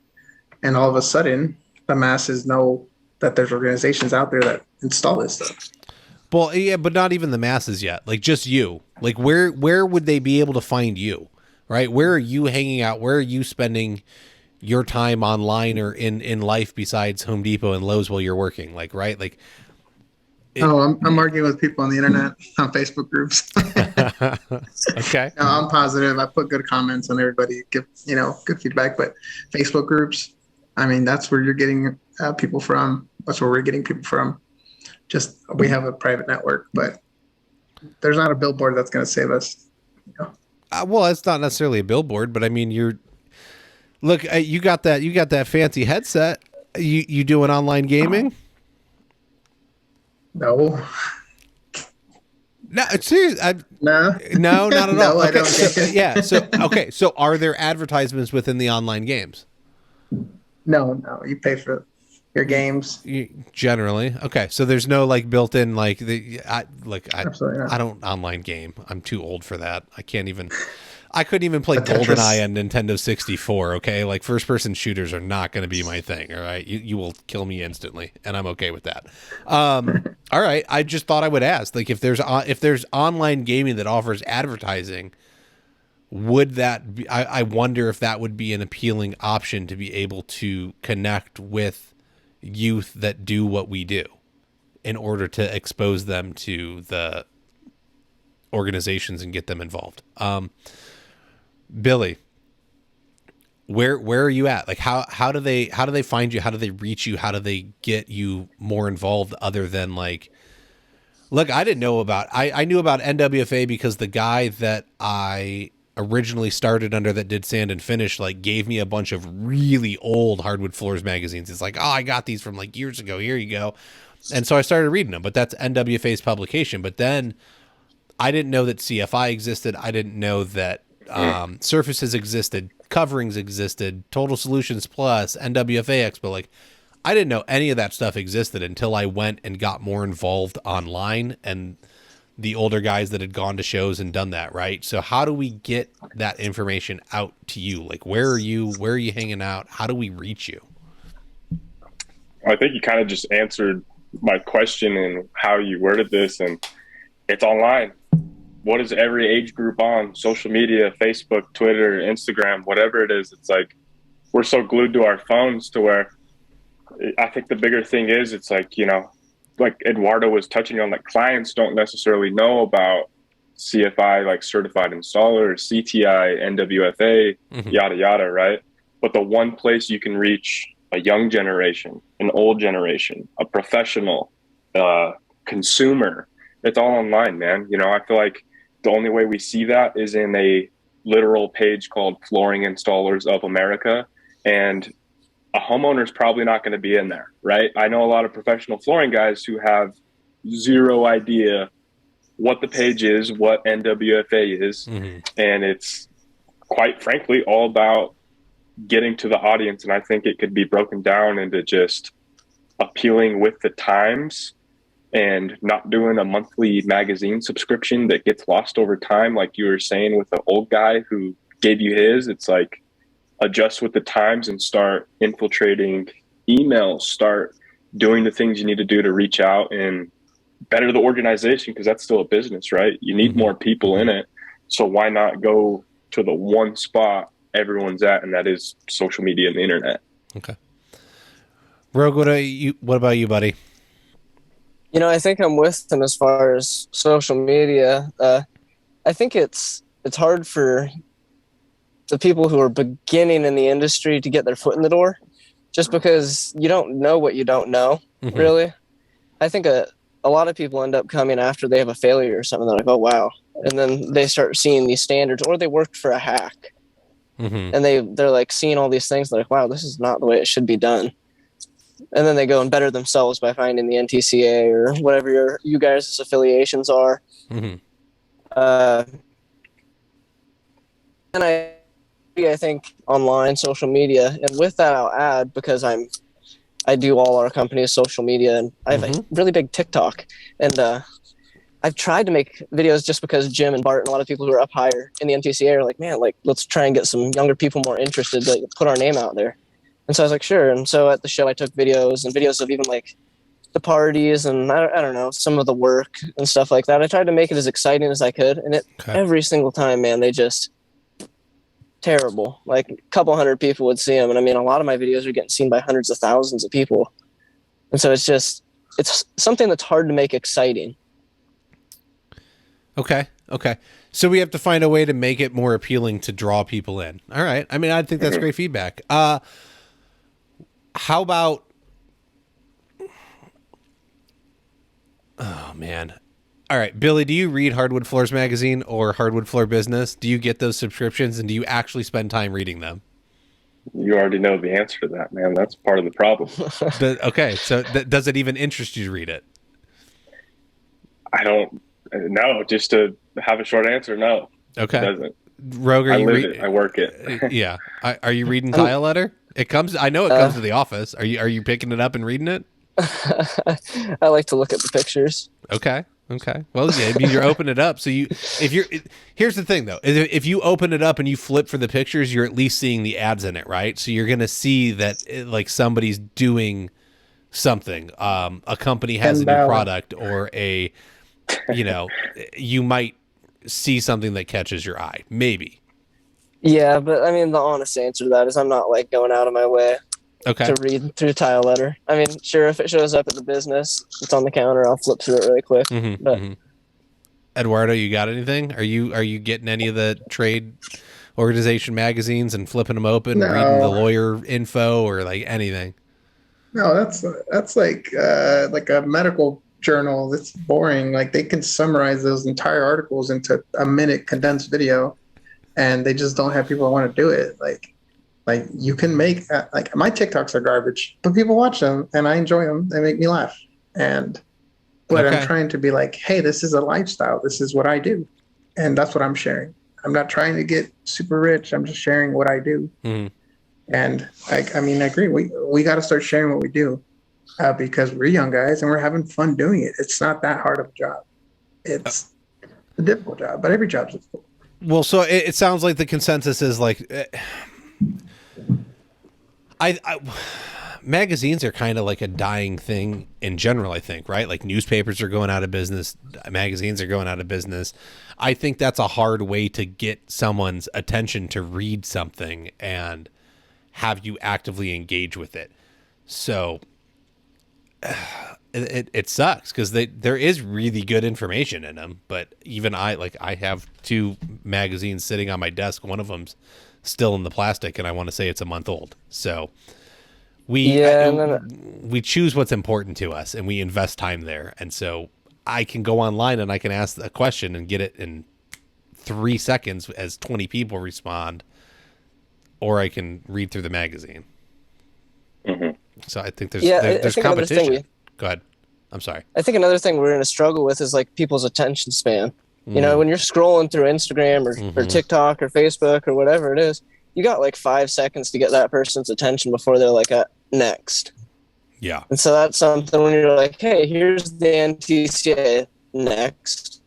And all of a sudden, the masses know that there's organizations out there that install this stuff. Well, yeah, but not even the masses yet. Like just you. Like where would they be able to find you? Right? Where are you hanging out? Where are you spending your time online or in life besides Home Depot and Lowe's while you're working? Like, right? Like, I'm arguing with people on the internet, on Facebook groups. Okay. No, I'm positive. I put good comments and everybody give, you know, good feedback, but Facebook groups, I mean, that's where you're getting people from. That's where we're getting people from. Just, we have a private network, but there's not a billboard that's going to save us. You know? Well, it's not necessarily a billboard, but I mean, you got that fancy headset. You doing online gaming? No. No, it's serious. No, not at all. No, okay, I don't. So are there advertisements within the online games? No, you pay for your games. Generally. Okay. So there's no like built-in, like Absolutely not. I don't online game. I'm too old for that. I can't even, I couldn't even play A Tetris. GoldenEye on Nintendo 64, okay? Like, first-person shooters are not going to be my thing, all right? You will kill me instantly, and I'm okay with that. All right, I just thought I would ask. Like, if there's online gaming that offers advertising, would that be... I wonder if that would be an appealing option to be able to connect with youth that do what we do in order to expose them to the organizations and get them involved. Billy, where are you at? Like, how do they find you? How do they reach you? How do they get you more involved other than like, look, I didn't know about, I knew about NWFA because the guy that I originally started under that did Sand and Finish, like, gave me a bunch of really old Hardwood Floors magazines. It's like, oh, I got these from like years ago. Here you go. And so I started reading them, but that's NWFA's publication. But then I didn't know that CFI existed. I didn't know that Surfaces existed, Coverings existed, Total Solutions Plus, NWFA Expo. Like, I didn't know any of that stuff existed until I went and got more involved online and the older guys that had gone to shows and done that, right? So how do we get that information out to you? Like, where are you hanging out? How do we reach you? I think you kind of just answered my question and how you worded this, and it's online. What is every age group on? Social media, Facebook, Twitter, Instagram, whatever it is. It's like we're so glued to our phones to where I think the bigger thing is it's like, you know, like Eduardo was touching on, like, clients don't necessarily know about CFI, like certified installer, CTI, NWFA, yada, yada, right? But the one place you can reach a young generation, an old generation, a professional, consumer, it's all online, man. You know, I feel like the only way we see that is in a literal page called Flooring Installers of America. And a homeowner's probably not going to be in there, right? I know a lot of professional flooring guys who have zero idea what the page is, what NWFA is. And it's, quite frankly, all about getting to the audience. And I think it could be broken down into just appealing with the times and not doing a monthly magazine subscription that gets lost over time. Like you were saying with the old guy who gave you his, it's like adjust with the times and start infiltrating emails, start doing the things you need to do to reach out and better the organization, because that's still a business, right? You need more people in it. So why not go to the one spot everyone's at, and that is social media and the internet. Okay. Rogue, what about you, buddy? You know, I think I'm with them as far as social media. I think it's hard for the people who are beginning in the industry to get their foot in the door, just because you don't know what you don't know, really. I think a lot of people end up coming after they have a failure or something. They're like, oh, wow. And then they start seeing these standards, or they worked for a hack. And they're like seeing all these things. They're like, wow, this is not the way it should be done. And then they go and better themselves by finding the NTCA or whatever you guys' affiliations are. And I think online social media, and with that I'll add, because I do all our company's social media, and I have a really big TikTok, and I've tried to make videos just because Jim and Bart and a lot of people who are up higher in the NTCA are like, man, like, let's try and get some younger people more interested to put our name out there. And so I was like, sure. And so at the show, I took videos of even like the parties and I don't know, some of the work and stuff like that. I tried to make it as exciting as I could. And every single time, man, they just terrible. Like a couple hundred people would see them. And I mean, a lot of my videos are getting seen by hundreds of thousands of people. And so it's something that's hard to make exciting. Okay. So we have to find a way to make it more appealing to draw people in. All right. I mean, I think that's great feedback. How about, oh man. All right, Billy, do you read Hardwood Floors Magazine or Hardwood Floor Business? Do you get those subscriptions, and do you actually spend time reading them? You already know the answer to that, man. That's part of the problem. Okay, so does it even interest you to read it? I don't know. Just to have a short answer, no. Okay. It doesn't. Rogue, I live it. I work it. Yeah. Are you reading Tile Letter? It comes. I know it comes to the office. Are you picking it up and reading it? I like to look at the pictures. Okay. Okay. Well, yeah, I mean, you're opening it up. So here's the thing though. If you open it up and you flip for the pictures, you're at least seeing the ads in it, right? So you're going to see that like somebody's doing something. A company has a new product or you might see something that catches your eye. Maybe. Yeah, but I mean, the honest answer to that is I'm not like going out of my way to read through tile letter. I mean, sure, if it shows up at the business, it's on the counter, I'll flip through it really quick. But Eduardo, you got anything? Are you getting any of the trade organization magazines and flipping them open, No. reading the lawyer info or like anything? No, that's like a medical journal. That's boring. Like they can summarize those entire articles into a minute condensed video, and they just don't have people who want to do it. Like you can make like my TikToks are garbage, but people watch them and I enjoy them. They make me laugh. But I'm trying to be like, hey, this is a lifestyle. This is what I do, and that's what I'm sharing. I'm not trying to get super rich. I'm just sharing what I do. And I mean, I agree. We got to start sharing what we do because we're young guys and we're having fun doing it. It's not that hard of a job. It's a difficult job, but every job's difficult. Well, so it sounds like the consensus is like, magazines are kind of like a dying thing in general, I think, right? Like newspapers are going out of business. Magazines are going out of business. I think that's a hard way to get someone's attention to read something and have you actively engage with it. So it sucks because there is really good information in them, but even I have 2 magazines sitting on my desk. One of them's still in the plastic and I want to say it's a month old. So we choose what's important to us and we invest time there. And so I can go online and I can ask a question and get it in 3 seconds as 20 people respond, or I can read through the magazine. So I think there's competition. Go ahead. I'm sorry. I think another thing we're going to struggle with is like people's attention span. You know, when you're scrolling through Instagram or TikTok or Facebook or whatever it is, you got like 5 seconds to get that person's attention before they're like, next. Yeah. And so that's something when you're like, hey, here's the NTCA, next.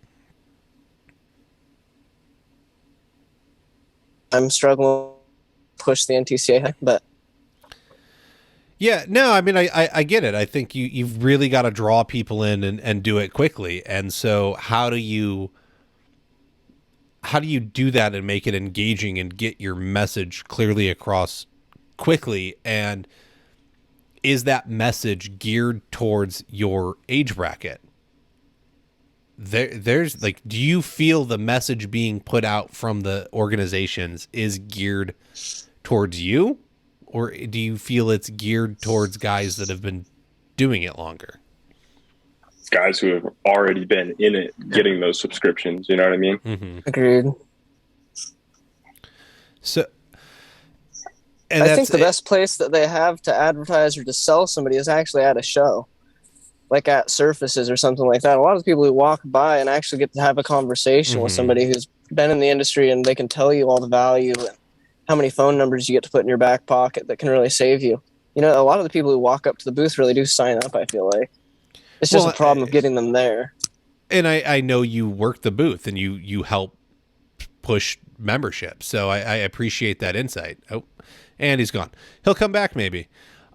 I'm struggling to push the NTCA, but. Yeah, no, I mean, I get it. I think you've really got to draw people in and do it quickly. And so how do you do that and make it engaging and get your message clearly across quickly? And is that message geared towards your age bracket? There's like, do you feel the message being put out from the organizations is geared towards you? Or do you feel it's geared towards guys that have been doing it longer? Guys who have already been in it, getting those subscriptions. You know what I mean? Agreed. So, I think the best place that they have to advertise or to sell somebody is actually at a show, like at Surfaces or something like that. A lot of the people who walk by and actually get to have a conversation with somebody who's been in the industry and they can tell you all the value and how many phone numbers you get to put in your back pocket that can really save you. You know, a lot of the people who walk up to the booth really do sign up, I feel like. It's just a problem of getting them there. And I know you work the booth and you help push membership. So I appreciate that insight. Oh, and he's gone. He'll come back maybe.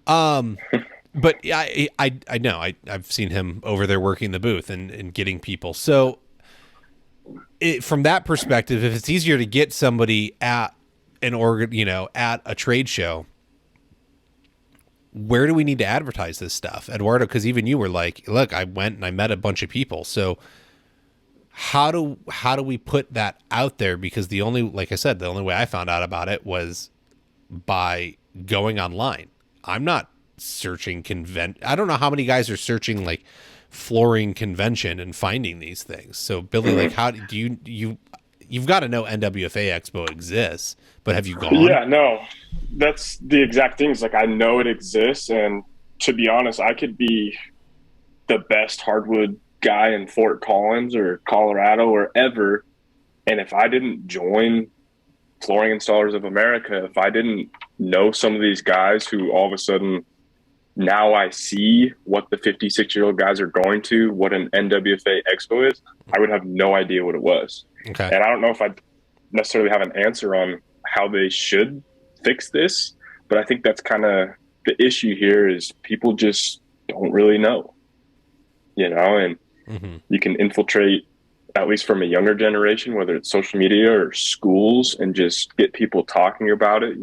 But I know I've seen him over there working the booth and getting people. So from that perspective, if it's easier to get somebody at at a trade show, where do we need to advertise this stuff, Eduardo? Because even you were like, look, I went and I met a bunch of people. So how do we put that out there? Because like I said, the only way I found out about it was by going online. I'm not searching I don't know how many guys are searching like flooring convention and finding these things. So Billy, like how do you've got to know NWFA Expo exists, but have you gone? Yeah, no, that's the exact thing. It's like, I know it exists. And to be honest, I could be the best hardwood guy in Fort Collins or Colorado or ever. And if I didn't join Flooring Installers of America, if I didn't know some of these guys who all of a sudden now I see what the 56-year-old guys are going to, what an NWFA expo is, I would have no idea what it was. Okay. And I don't know if I necessarily have an answer on how they should fix this, but I think that's kind of the issue here is people just don't really know, and you can infiltrate, at least from a younger generation, whether it's social media or schools, and just get people talking about it.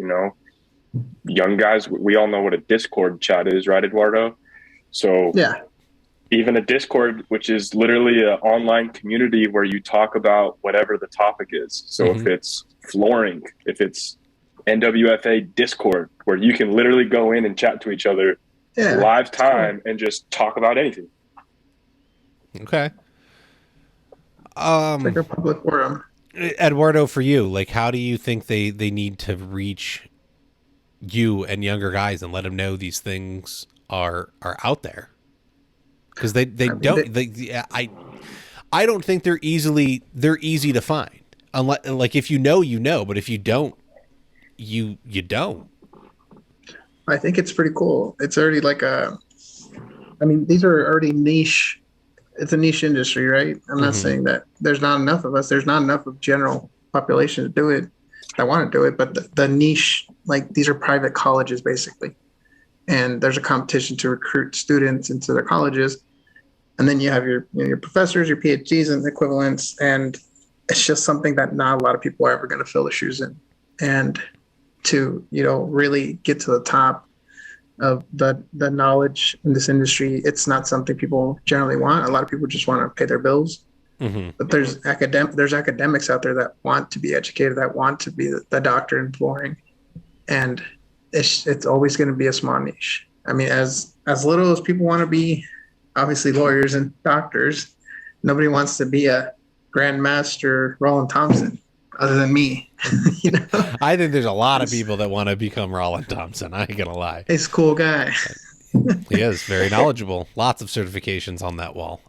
Young guys, we all know what a Discord chat is, right, Eduardo? So Yeah. even a Discord, which is literally an online community where you talk about whatever the topic is. So if it's flooring, if it's NWFA Discord, where you can literally go in and chat to each other live time and just talk about anything. Okay. It's like a public forum. Eduardo, for you, like, how do you think they need to reach you and younger guys and let them know these things are out there? Because I don't think they're easy to find. Unless, like, if you know, but if you don't, you don't. I think it's pretty cool. It's already these are already niche. It's a niche industry, right? I'm not saying that there's not enough of us. There's not enough of general population to do it. I want to do it, but the niche, like, these are private colleges basically, and there's a competition to recruit students into their colleges, and then you have your professors, your PhDs, and equivalents, and it's just something that not a lot of people are ever going to fill the shoes in, and to really get to the top of the knowledge in this industry, it's not something people generally want. A lot of people just want to pay their bills. But there's academics out there that want to be educated, that want to be the doctor in flooring, and it's always going to be a small niche. I mean, as little as people want to be, obviously, lawyers and doctors, nobody wants to be a grandmaster Roland Thompson, other than me. I think there's a lot of people that want to become Roland Thompson. I ain't gonna lie. He's a cool guy. He is very knowledgeable. Lots of certifications on that wall.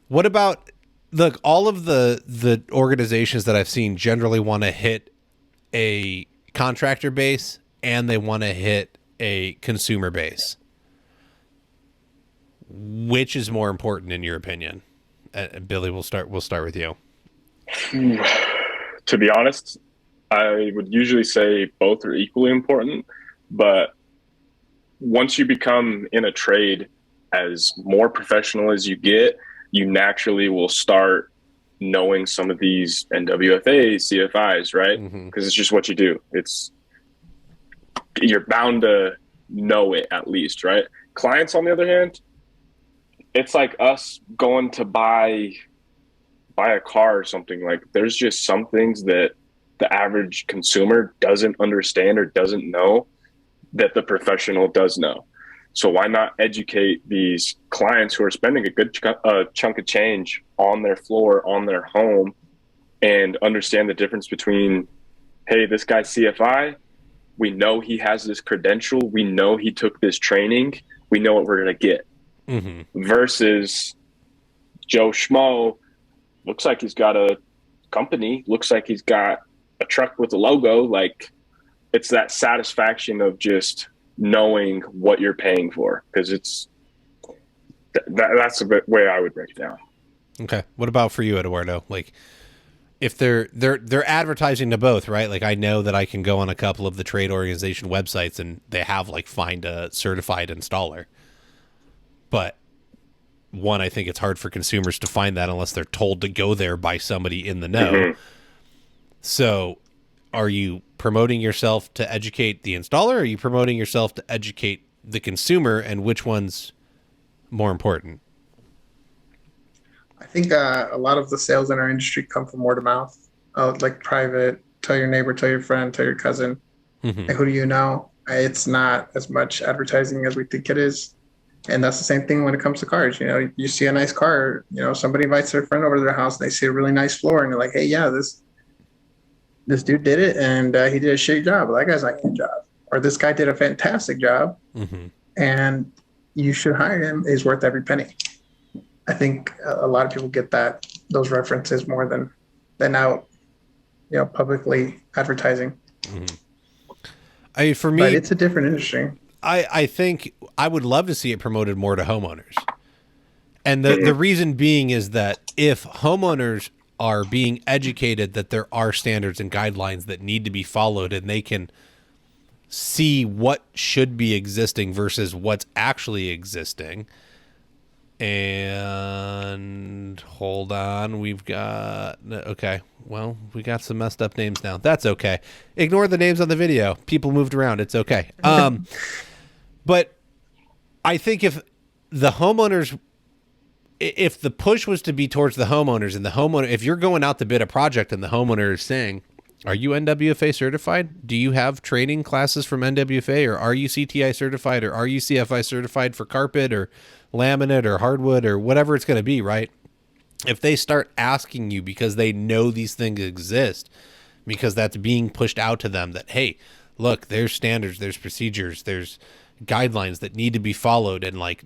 What about, look, all of the organizations that I've seen generally want to hit a contractor base and they want to hit a consumer base. Which is more important in your opinion? Billy, we'll start with you. To be honest, I would usually say both are equally important, but once you become in a trade, as more professional as you get, you naturally will start knowing some of these NWFA, CFIs, right? Because it's just what you do. You're bound to know it at least, right? Clients, on the other hand, it's like us going to buy a car or something. Like, there's just some things that the average consumer doesn't understand or doesn't know that the professional does know. So why not educate these clients who are spending a good chunk of change on their floor, on their home, and understand the difference between, hey, this guy's CFI, we know he has this credential, we know he took this training, we know what we're going to get. Versus Joe Schmo, looks like he's got a company, looks like he's got a truck with a logo. Like, it's that satisfaction of just knowing what you're paying for, because that's the way I would break it down. Okay. What about for you, Eduardo? Like, if they're advertising to both, right? Like, I know that I can go on a couple of the trade organization websites and they have, like, find a certified installer. But one, I think it's hard for consumers to find that unless they're told to go there by somebody in the know. So are you promoting yourself to educate the installer, or are you promoting yourself to educate the consumer, and which one's more important? I think a lot of the sales in our industry come from word of mouth, like private, tell your neighbor, tell your friend, tell your cousin. Like, who do you know? It's not as much advertising as we think it is. And that's the same thing when it comes to cars. You see a nice car, somebody invites their friend over to their house, and they see a really nice floor, and they're like, hey, yeah, this dude did it, and he did a shitty job. That guy's not doing a job. Or this guy did a fantastic job, and you should hire him. He's worth every penny. I think a lot of people get those references more than out, publicly advertising. For me, but it's a different industry. I think I would love to see it promoted more to homeowners. And the reason being is that if homeowners are being educated that there are standards and guidelines that need to be followed, and they can see what should be existing versus what's actually existing. And hold on, we got some messed up names now. That's okay. Ignore the names on the video. People moved around. It's okay. But I think if the push was to be towards the homeowners, and the homeowner, if you're going out to bid a project and the homeowner is saying, are you NWFA certified? Do you have training classes from NWFA, or are you CTI certified, or are you CFI certified for carpet or laminate or hardwood or whatever it's going to be, right? If they start asking you because they know these things exist, because that's being pushed out to them that, hey, look, there's standards, there's procedures, there's guidelines that need to be followed, and like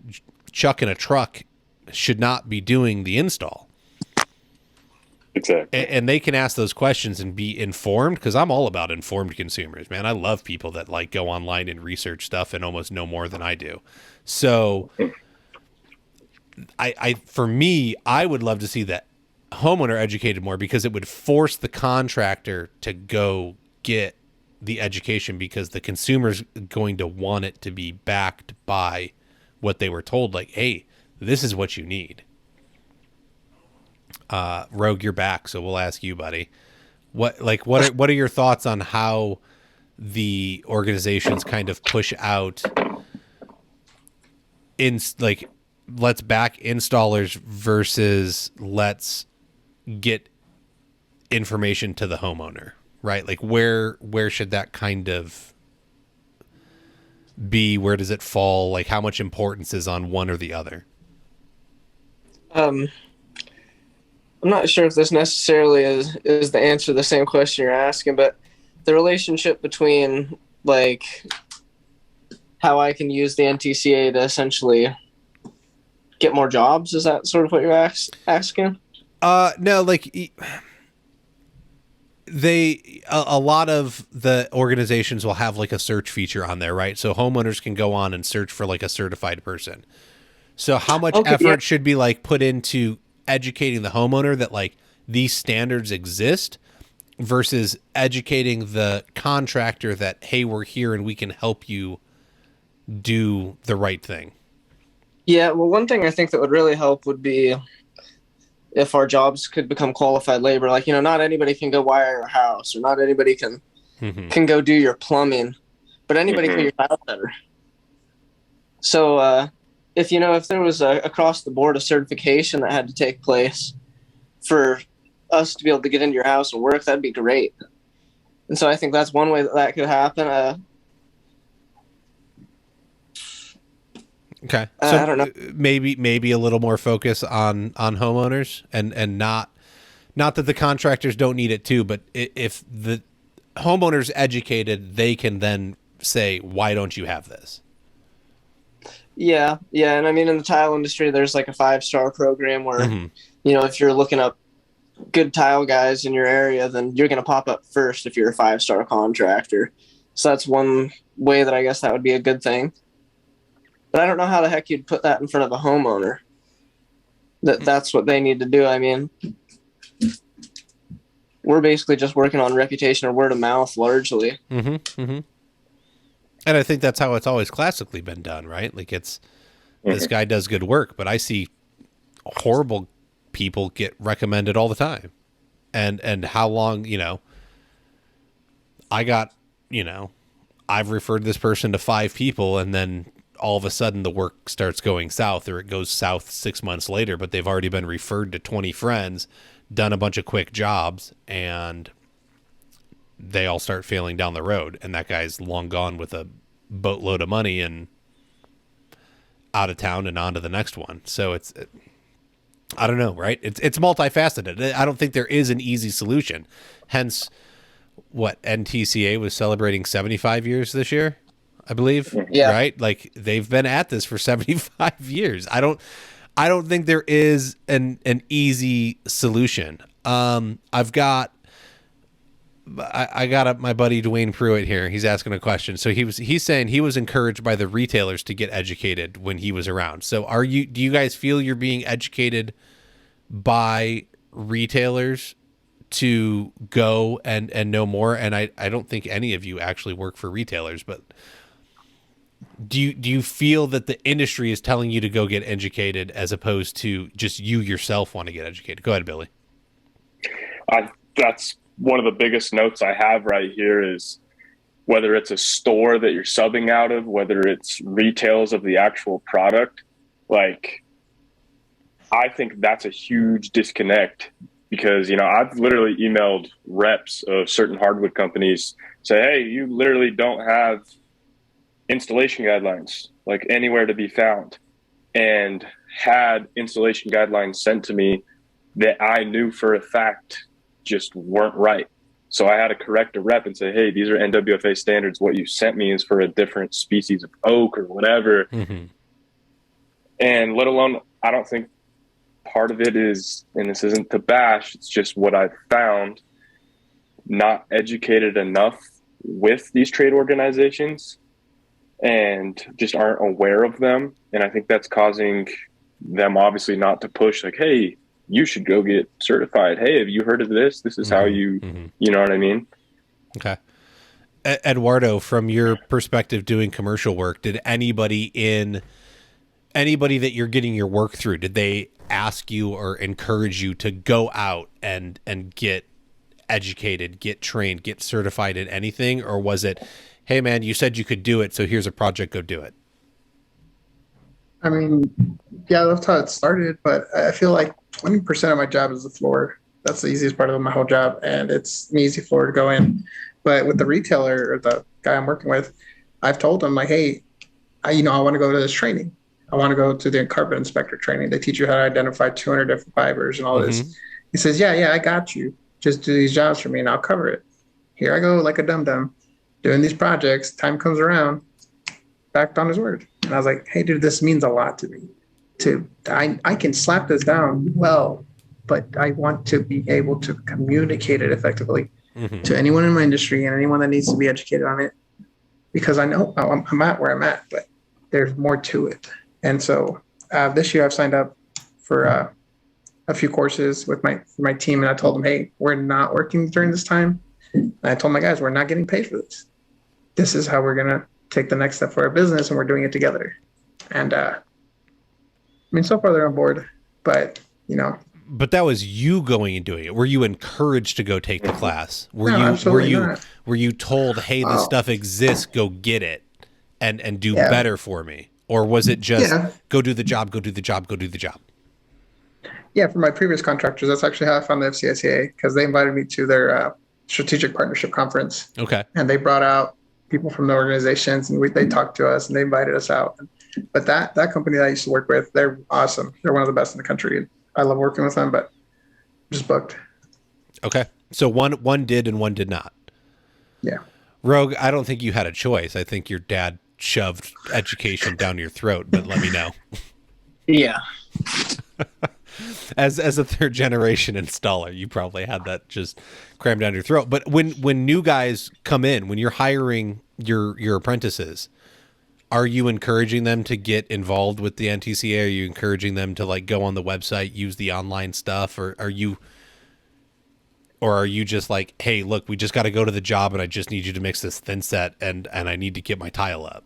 Chuck in a truck should not be doing the install. Exactly. And they can ask those questions and be informed, because I'm all about informed consumers, man. I love people that like go online and research stuff and almost know more than I do. So for me, I would love to see that homeowner educated more, because it would force the contractor to go get the education, because the consumer's going to want it to be backed by what they were told. Like, hey, this is what you need. Rogue, you're back, so we'll ask you, buddy. What are your thoughts on how the organizations kind of push out in like, let's back installers versus let's get information to the homeowner, right? Like where should that kind of be? Where does it fall? Like how much importance is on one or the other? I'm not sure if this necessarily is the answer to the same question you're asking, but the relationship between like how I can use the NTCA to essentially get more jobs, is that sort of what you're asking? No, like a lot of the organizations will have like a search feature on there, right? So homeowners can go on and search for like a certified person. So how much effort should be like put into educating the homeowner that like these standards exist versus educating the contractor that, hey, we're here and we can help you do the right thing? Yeah, well, one thing I think that would really help would be if our jobs could become qualified labor. Like, not anybody can go wire your house, or not anybody can go do your plumbing, but anybody can do your tile setter. So if there was across the board a certification that had to take place for us to be able to get into your house and work, that'd be great. And so I think that's one way that could happen. Okay. So I don't know. Maybe a little more focus on homeowners and not that the contractors don't need it too, but if the homeowner's educated, they can then say, why don't you have this? Yeah. And I mean, in the tile industry, there's like a 5-star program where, if you're looking up good tile guys in your area, then you're going to pop up first if you're a 5-star contractor. So that's one way that I guess that would be a good thing. But I don't know how the heck you'd put that in front of a homeowner. That's what they need to do. I mean, we're basically just working on reputation or word of mouth largely. And I think that's how it's always classically been done, right? Like this guy does good work, but I see horrible people get recommended all the time. And how long, I've referred this person to 5 people, and then all of a sudden the work starts going south, or it goes south 6 months later, but they've already been referred to 20 friends, done a bunch of quick jobs, and they all start failing down the road. And that guy's long gone with a boatload of money and out of town and on to the next one. So I don't know, right? It's multifaceted. I don't think there is an easy solution. Hence what NTCA was celebrating 75 years this year, I believe. Yeah. Right? Like they've been at this for 75 years. I don't think there is an easy solution. I've got I got my buddy Dwayne Pruitt here. He's asking a question. So he's saying he was encouraged by the retailers to get educated when he was around. So do you guys feel you're being educated by retailers to go and know more? And I don't think any of you actually work for retailers, but do you feel that the industry is telling you to go get educated as opposed to just you yourself want to get educated? Go ahead, Billy. That's one of the biggest notes I have right here is whether it's a store that you're subbing out of, whether it's retails of the actual product. Like, I think that's a huge disconnect because, I've literally emailed reps of certain hardwood companies say, hey, you literally don't have installation guidelines like anywhere to be found, and had installation guidelines sent to me that I knew for a fact just weren't right. So I had to correct a rep and say, hey, these are NWFA standards. What you sent me is for a different species of oak or whatever. Mm-hmm. And let alone, I don't think part of it is, and this isn't to bash, it's just what I've found, not educated enough with these trade organizations and just aren't aware of them. And I think that's causing them obviously not to push like, hey, you should go get certified. Hey, have you heard of this? This is how you know what I mean? Okay. Eduardo, from your perspective doing commercial work, did anybody that you're getting your work through, did they ask you or encourage you to go out and get educated, get trained, get certified in anything? Or was it, hey man, you said you could do it, so here's a project, go do it? I mean, yeah, that's how it started, but I feel like 20% of my job is the floor. That's the easiest part of my whole job, and it's an easy floor to go in. But with the retailer or the guy I'm working with, I've told him, like, hey, I want to go to this training. I want to go to the carpet inspector training. They teach you how to identify 200 different fibers and all this. He says, yeah, I got you. Just do these jobs for me, and I'll cover it. Here I go like a dum-dum doing these projects. Time comes around, backed on his word. And I was like, hey, dude, this means a lot to me. I can slap this down well, but I want to be able to communicate it effectively to anyone in my industry and anyone that needs to be educated on it, because I know I'm at where I'm at, but there's more to it. And so this year I've signed up for a few courses with my team, and I told them, hey, we're not working during this time. And I told my guys, we're not getting paid for this. This is how we're going to take the next step for our business, and we're doing it together. And so far they're on board, but But that was you going and doing it. Were you encouraged to go take the class? No, absolutely not. Were you told, hey, this stuff exists, go get it and do better for me? Or was it just go do the job, go do the job, go do the job? Yeah, for my previous contractors, that's actually how I found the FCICA, because they invited me to their strategic partnership conference. Okay. And they brought out people from the organizations, and they talked to us, and they invited us out. But that company that I used to work with, they're awesome. They're one of the best in the country. I love working with them, but just booked. Okay. So one did and one did not. Yeah. Rogue, I don't think you had a choice. I think your dad shoved education down your throat, but let me know. Yeah. As a third generation installer, you probably had that just crammed down your throat. But when new guys come in, when you're hiring your apprentices, are you encouraging them to get involved with the NTCA? Are you encouraging them to like go on the website, use the online stuff, or are you just like, hey, look, we just got to go to the job and I just need you to mix this thin set and I need to get my tile up?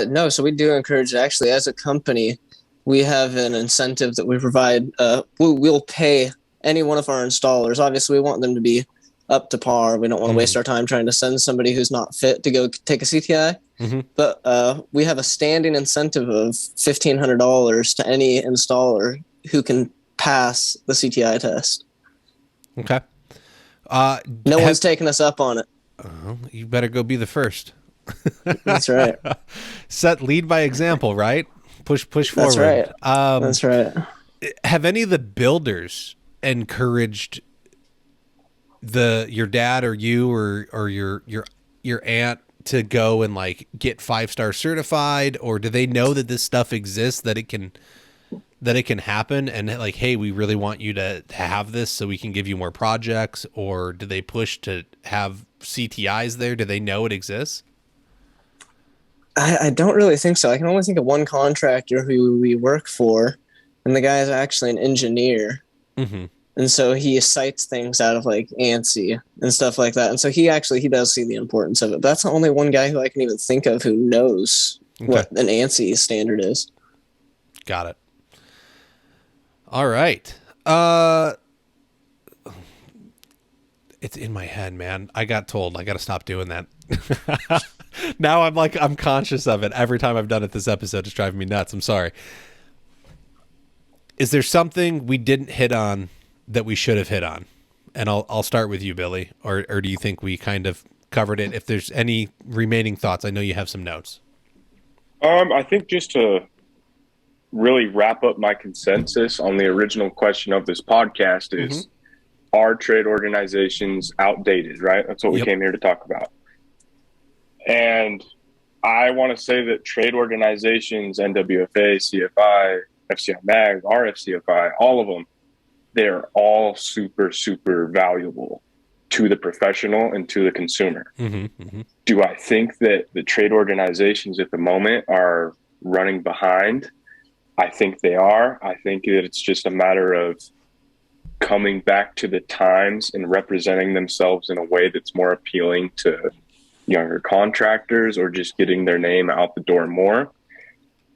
No, so we do encourage it. Actually, as a company, we have an incentive that we provide. We'll pay any one of our installers. Obviously, we want them to be up to par. We don't want to waste our time trying to send somebody who's not fit to go take a CTI. But we have a standing incentive of $1,500 to any installer who can pass the CTI test. Okay. No one's taken us up on it. You better go be the first. That's right. Lead by example, right? Push forward. That's right. That's right. Have any of the builders encouraged your dad or you or your aunt to go and like get 5-star certified, or do they know that this stuff exists, that that it can happen and like, hey, we really want you to have this so we can give you more projects? Or do they push to have CTIs there? Do they know it exists? I don't really think so. I can only think of one contractor who we work for, and the guy is actually an engineer. Mm-hmm. And so he cites things out of like ANSI and stuff like that. And so he does see the importance of it. But that's the only one guy who I can even think of who knows what an ANSI standard is. Got it. All right. It's in my head, man. I got told I got to stop doing that. Now I'm conscious of it. Every time I've done it this episode, it's driving me nuts. I'm sorry. Is there something we didn't hit on that we should have hit on? And I'll start with you, Billy. Or do you think we kind of covered it? If there's any remaining thoughts, I know you have some notes. I think just to really wrap up my consensus on the original question of this podcast is, are trade organizations outdated, right? That's what we came here to talk about. And I want to say that trade organizations, NWFA, CFI, FCI MAG, RFCFI, all of them, they're all super, super valuable to the professional and to the consumer. Do I think that the trade organizations at the moment are running behind? I think they are. I think that it's just a matter of coming back to the times and representing themselves in a way that's more appealing to younger contractors, or just getting their name out the door more.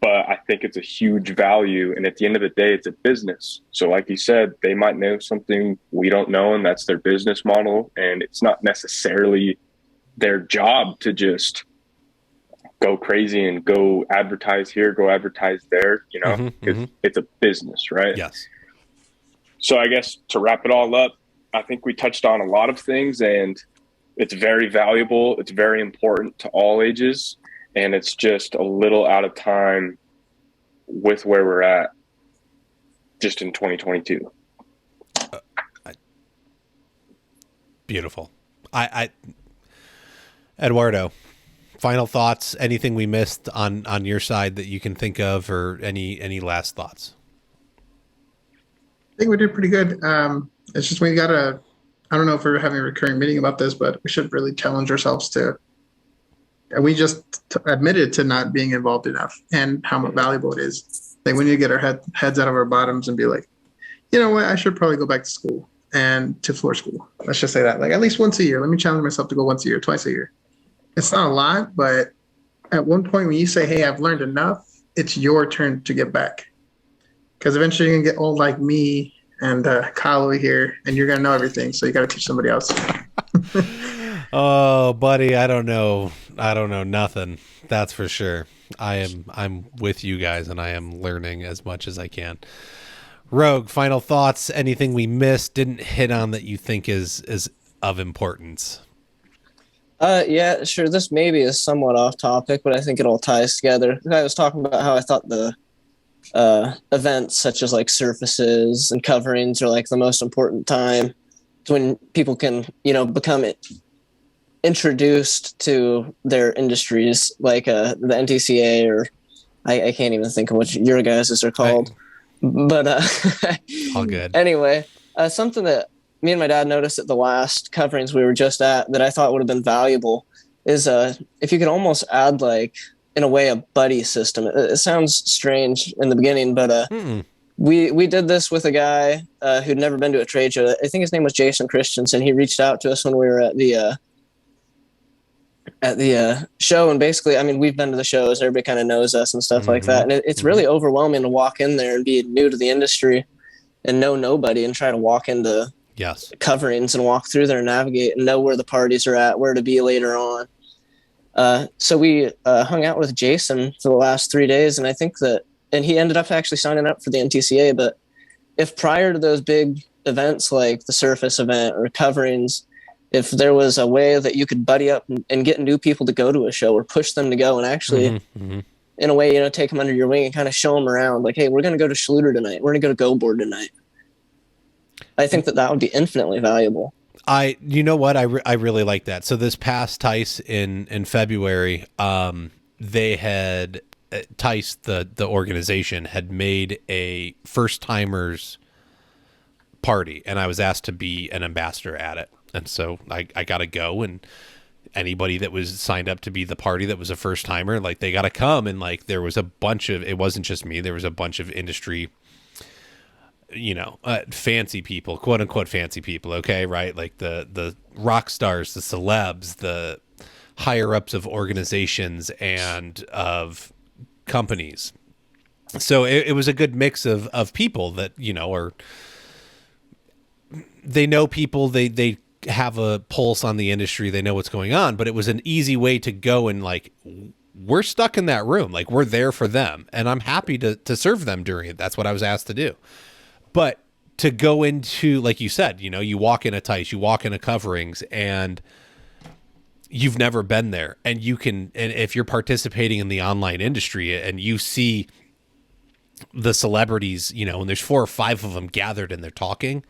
But I think it's a huge value. And at the end of the day, it's a business. So like you said, they might know something we don't know, and that's their business model. And it's not necessarily their job to just go crazy and go advertise here, go advertise there, you know, because it's a business, right? Yes. So I guess to wrap it all up, I think we touched on a lot of things, and it's very valuable. It's very important to all ages. And it's just a little out of time with where we're at just in 2022. Beautiful. Eduardo, final thoughts, anything we missed on your side that you can think of, or any last thoughts? I think we did pretty good. It's just we got to, I don't know if we're having a recurring meeting about this, but we should really challenge ourselves to, we just admitted to not being involved enough and how valuable it is. Like we need to get our heads out of our bottoms and be like, you know what, I should probably go back to school and to floor school. Let's just say that, like at least once a year. Let me challenge myself to go once a year, twice a year. It's not a lot, but at one point when you say, hey, I've learned enough, it's your turn to get back. Because eventually you're going to get old like me and Kyle over here, and you're going to know everything. So you got to teach somebody else. Oh, buddy, I don't know nothing. That's for sure. I'm with you guys, and I am learning as much as I can. Rogue, final thoughts, anything we missed, didn't hit on that you think is of importance? Yeah, sure. This maybe is somewhat off topic, but I think it all ties together. I was talking about how I thought the events such as like surfaces and coverings are like the most important time when people can, become introduced to their industries, like the NTCA, or I can't even think of what your guys' are called. But all good. Anyway, something that me and my dad noticed at the last coverings we were just at that I thought would have been valuable is if you could almost add, like, in a way, a buddy system. It sounds strange in the beginning, but we did this with a guy who'd never been to a trade show. I think his name was Jason Christensen. He reached out to us when we were at the show, and basically, I mean, we've been to the shows. Everybody kind of knows us and stuff like that, and it's really overwhelming to walk in there and be new to the industry and know nobody and try to walk into coverings and walk through there and navigate and know where the parties are at, where to be later on. So we hung out with Jason for the last 3 days, and I think that, and he ended up actually signing up for the NTCA. But if prior to those big events like the Surface event or coverings, if there was a way that you could buddy up and get new people to go to a show or push them to go and actually, in a way, take them under your wing and kind of show them around, like, hey, we're going to go to Schluter tonight. We're going to go to Go Board tonight. I think that would be infinitely valuable. You know what? I really like that. So this past TICE in February, they had Tice, the organization, had made a first timers party, and I was asked to be an ambassador at it. And so I got to go, and anybody that was signed up to be the party that was a first timer, like, they got to come. And like, there was a bunch of, it wasn't just me, there was a bunch of industry, fancy people, quote unquote fancy people. Okay. Right. Like the rock stars, the celebs, the higher ups of organizations and of companies. So it was a good mix of people that, are, they know people, they have a pulse on the industry, they know what's going on, but it was an easy way to go and like, we're stuck in that room. Like, we're there for them, and I'm happy to serve them during it. That's what I was asked to do. But to go into, like you said, you walk in a Tice, you walk in a Coverings, and you've never been there, and and if you're participating in the online industry and you see the celebrities, and there's 4 or 5 of them gathered and they're talking,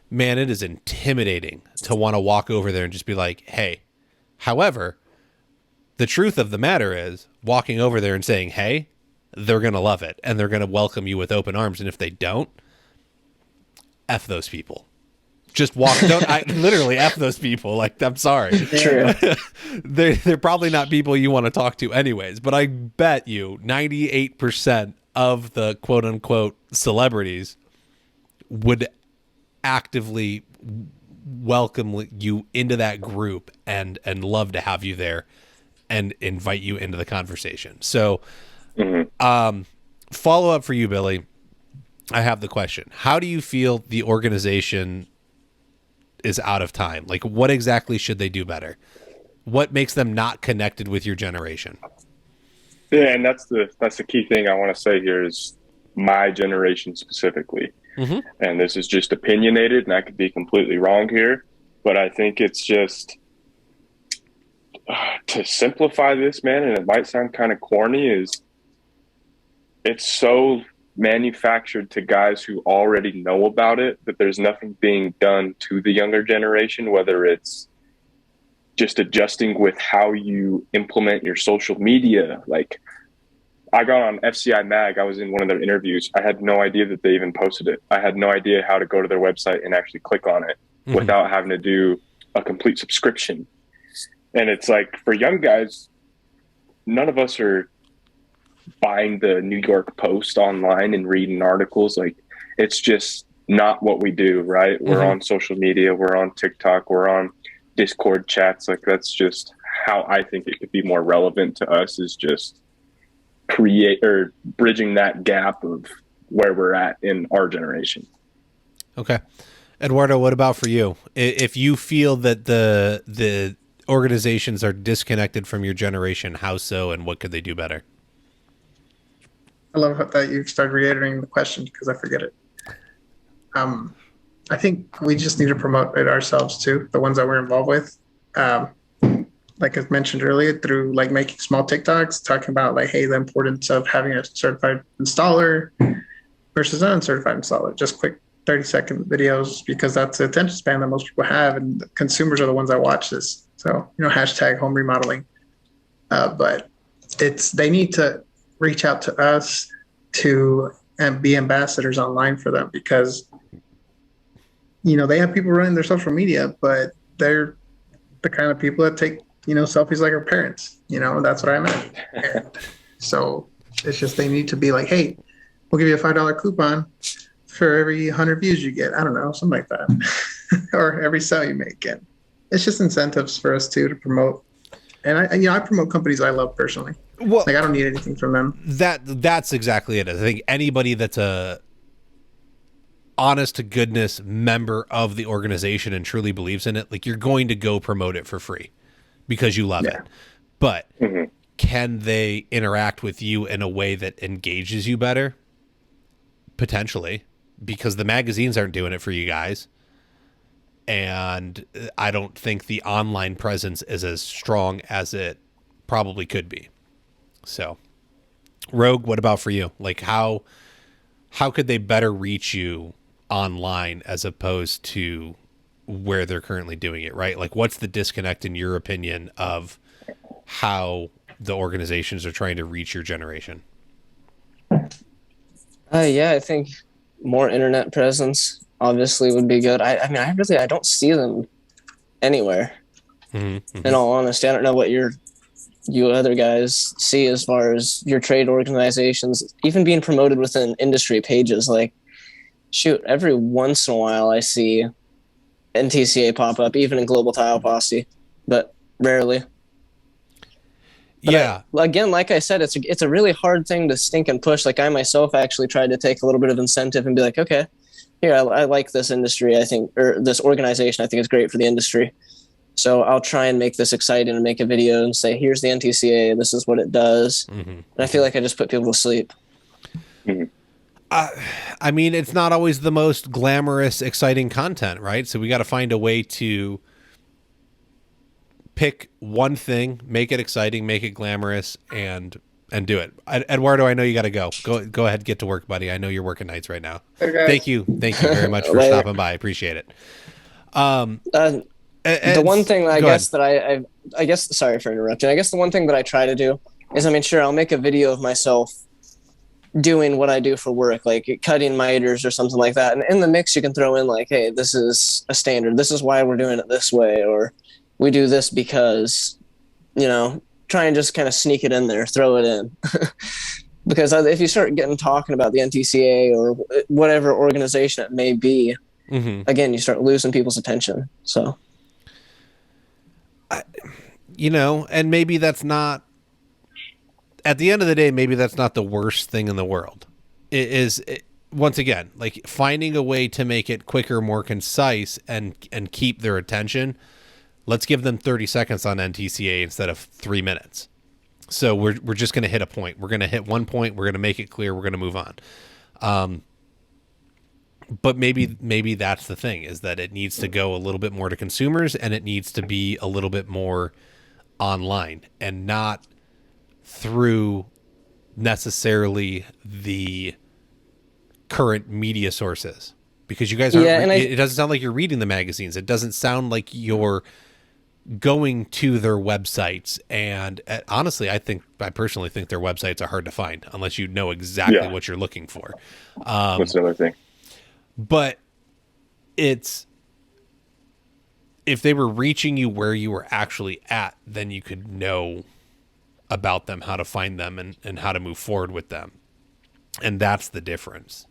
man, it is intimidating to want to walk over there and just be like, hey. However, the truth of the matter is, walking over there and saying, hey, they're going to love it, and they're going to welcome you with open arms. And if they don't, F those people. Just walk. Literally F those people. Like, I'm sorry. True. They're probably not people you want to talk to anyways, but I bet you 98% of the quote unquote celebrities would actively welcome you into that group and love to have you there and invite you into the conversation. So, follow up for you, Billy. I have the question. How do you feel the organization is out of time? Like, what exactly should they do better? What makes them not connected with your generation? Yeah, and that's the key thing I want to say here is my generation specifically. Mm-hmm. And this is just opinionated, and I could be completely wrong here, but I think it's just to simplify this, man, and it might sound kind of corny, is it's so manufactured to guys who already know about it that there's nothing being done to the younger generation, whether it's just adjusting with how you implement your social media. Like, I got on FCI Mag. I was in one of their interviews. I had no idea that they even posted it. I had no idea how to go to their website and actually click on it without having to do a complete subscription. And it's like, for young guys, none of us are buying the New York Post online and reading articles. Like, it's just not what we do, right? We're on social media. We're on TikTok. We're on Discord chats. Like, that's just how I think it could be more relevant to us, is just bridging that gap of where we're at in our generation. Okay. Eduardo, what about for you? If you feel that the organizations are disconnected from your generation, how so, and what could they do better? I love that you started reiterating the question because I forget it. I think we just need to promote it ourselves too, the ones that we're involved with. Like I mentioned earlier, through like making small TikToks, talking about like, hey, the importance of having a certified installer versus an uncertified installer. Just quick 30-second videos, because that's the attention span that most people have, and the consumers are the ones that watch this. So, hashtag home remodeling. But they need to reach out to us and be ambassadors online for them, because they have people running their social media, but they're the kind of people that take selfies like our parents. That's what I meant. And so it's just, they need to be like, hey, we'll give you a $5 coupon for every 100 views you get. I don't know, something like that. Or every sale you make. And it's just incentives for us to promote. And I promote companies I love personally. Well, like, I don't need anything from them. That's exactly it. I think anybody that's a honest to goodness member of the organization and truly believes in it, like, you're going to go promote it for free because you love it. But can they interact with you in a way that engages you better? Potentially, because the magazines aren't doing it for you guys. And I don't think the online presence is as strong as it probably could be. So, Rogue, what about for you? Like, how could they better reach you online as opposed to where they're currently doing it, right? Like, what's the disconnect in your opinion of how the organizations are trying to reach your generation? Yeah, I think more internet presence obviously would be good. I mean, I don't see them anywhere. In all honesty, I don't know what you other guys see as far as your trade organizations even being promoted within industry pages. Like, shoot, every once in a while I see NTCA pop up, even in Global Tile Posse, but rarely. But Yeah. Again, like I said, it's a really hard thing to stink and push. Like, I myself actually tried to take a little bit of incentive and be like, okay, here, I like this industry, I think, or this organization, I think it's great for the industry. So I'll try and make this exciting and make a video and say, here's the NTCA, this is what it does. And I feel like I just put people to sleep. I mean, it's not always the most glamorous, exciting content, right? So we got to find a way to pick one thing, make it exciting, make it glamorous, and do it. Eduardo, I know you got to go. Go ahead, get to work, buddy. I know you're working nights right now. Okay. Thank you very much for stopping by. I appreciate it. The one thing I guess that I guess, sorry for interrupting. I guess the one thing that I try to do is, I mean, sure, I'll make a video of myself doing what I do for work, like cutting miters or something like that. And in the mix, you can throw in like, hey, this is a standard. This is why we're doing it this way. Or we do this because, try and just kind of sneak it in there, throw it in. Because if you start talking about the NTCA or whatever organization it may be, again, you start losing people's attention. So, and maybe that's not, at the end of the day, maybe that's not the worst thing in the world. It is, once again, like finding a way to make it quicker, more concise, and keep their attention. Let's give them 30 seconds on NTCA instead of 3 minutes. So we're just going to hit a point. We're going to hit one point. We're going to make it clear. We're going to move on. But maybe that's the thing, is that it needs to go a little bit more to consumers, and it needs to be a little bit more online and not through necessarily the current media sources, because you guys aren't, it doesn't sound like you're reading the magazines. It doesn't sound like you're going to their websites. And honestly, I personally think their websites are hard to find unless you know exactly what you're looking for. That's another thing. But if they were reaching you where you were actually at, then you could know about them, how to find them, and how to move forward with them. And that's the difference.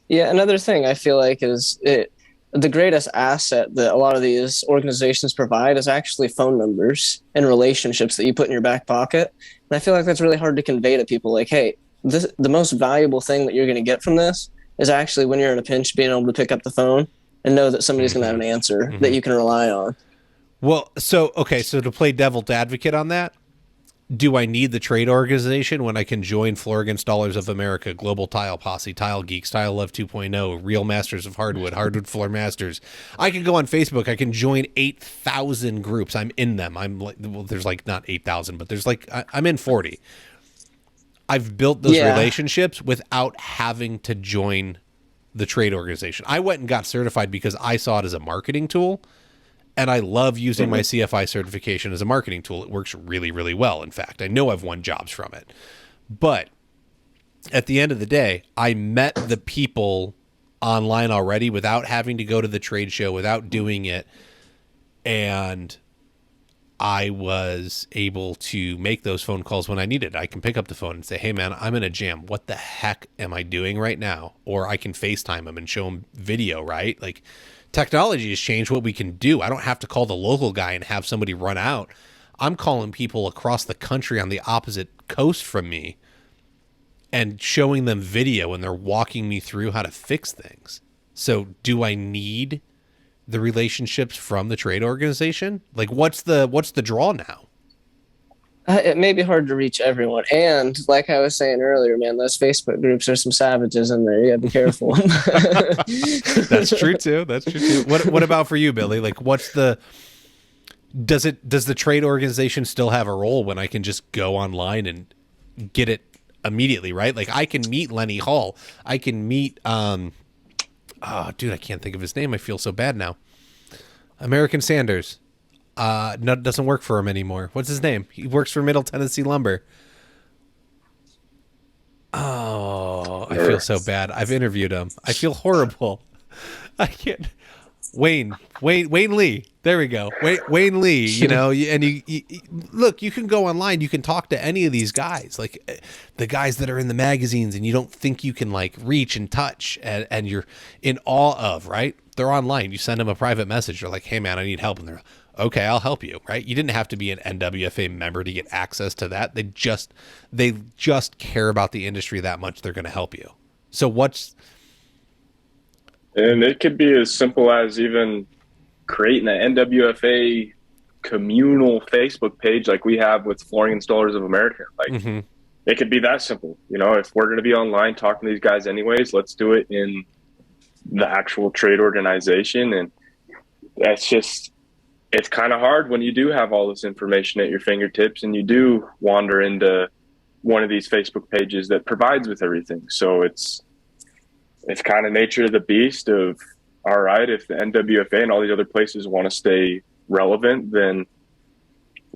Another thing I feel like is the greatest asset that a lot of these organizations provide is actually phone numbers and relationships that you put in your back pocket. And I feel like that's really hard to convey to people. Like, hey, the most valuable thing that you're going to get from this is actually, when you're in a pinch, being able to pick up the phone and know that somebody's going to have an answer that you can rely on. Well, so to play devil's advocate on that, do I need the trade organization when I can join Floor Installers of America, Global Tile Posse, Tile Geeks, Tile Love 2.0, Real Masters of Hardwood, Hardwood Floor Masters? I can go on Facebook. I can join 8,000 groups. I'm in them. There's like not 8,000, but there's like, I'm in 40. I've built those relationships without having to join the trade organization. I went and got certified because I saw it as a marketing tool. And I love using my CFI certification as a marketing tool. It works really, really well. In fact, I know I've won jobs from it. But at the end of the day, I met the people online already without having to go to the trade show, without doing it. And I was able to make those phone calls when I needed. I can pick up the phone and say, hey, man, I'm in a jam. What the heck am I doing right now? Or I can FaceTime them and show them video, right? Like, technology has changed what we can do. I don't have to call the local guy and have somebody run out. I'm calling people across the country on the opposite coast from me and showing them video, and they're walking me through how to fix things. So do I need the relationships from the trade organization? Like, what's the draw now? It may be hard to reach everyone. And like I was saying earlier, man, those Facebook groups are some savages in there. You gotta be careful. That's true too. What about for you, Billy? Like, does the trade organization still have a role when I can just go online and get it immediately, right? Like, I can meet Lenny Hall. I can meet, I can't think of his name. I feel so bad now. American Sanders. No, it doesn't work for him anymore. What's his name? He works for Middle Tennessee Lumber. Oh, I feel so bad. I've interviewed him. I feel horrible. I can't. Wayne Lee. There we go. Wayne Lee, you know, and you look, you can go online, you can talk to any of these guys, like the guys that are in the magazines and you don't think you can like reach and touch and you're in awe of, right? They're online. You send them a private message. They're like, hey man, I need help. And they're okay, I'll help you, right? You didn't have to be an NWFA member to get access to that. They just care about the industry that much. They're going to help you. So and it could be as simple as even creating an NWFA communal Facebook page like we have with Flooring Installers of America. Like it could be that simple. You know, if we're going to be online talking to these guys anyways, let's do it in the actual trade organization. And that's just, it's kind of hard when you do have all this information at your fingertips and you do wander into one of these Facebook pages that provides with everything. So it's kind of nature of the beast of, all right, if the NWFA and all these other places want to stay relevant, then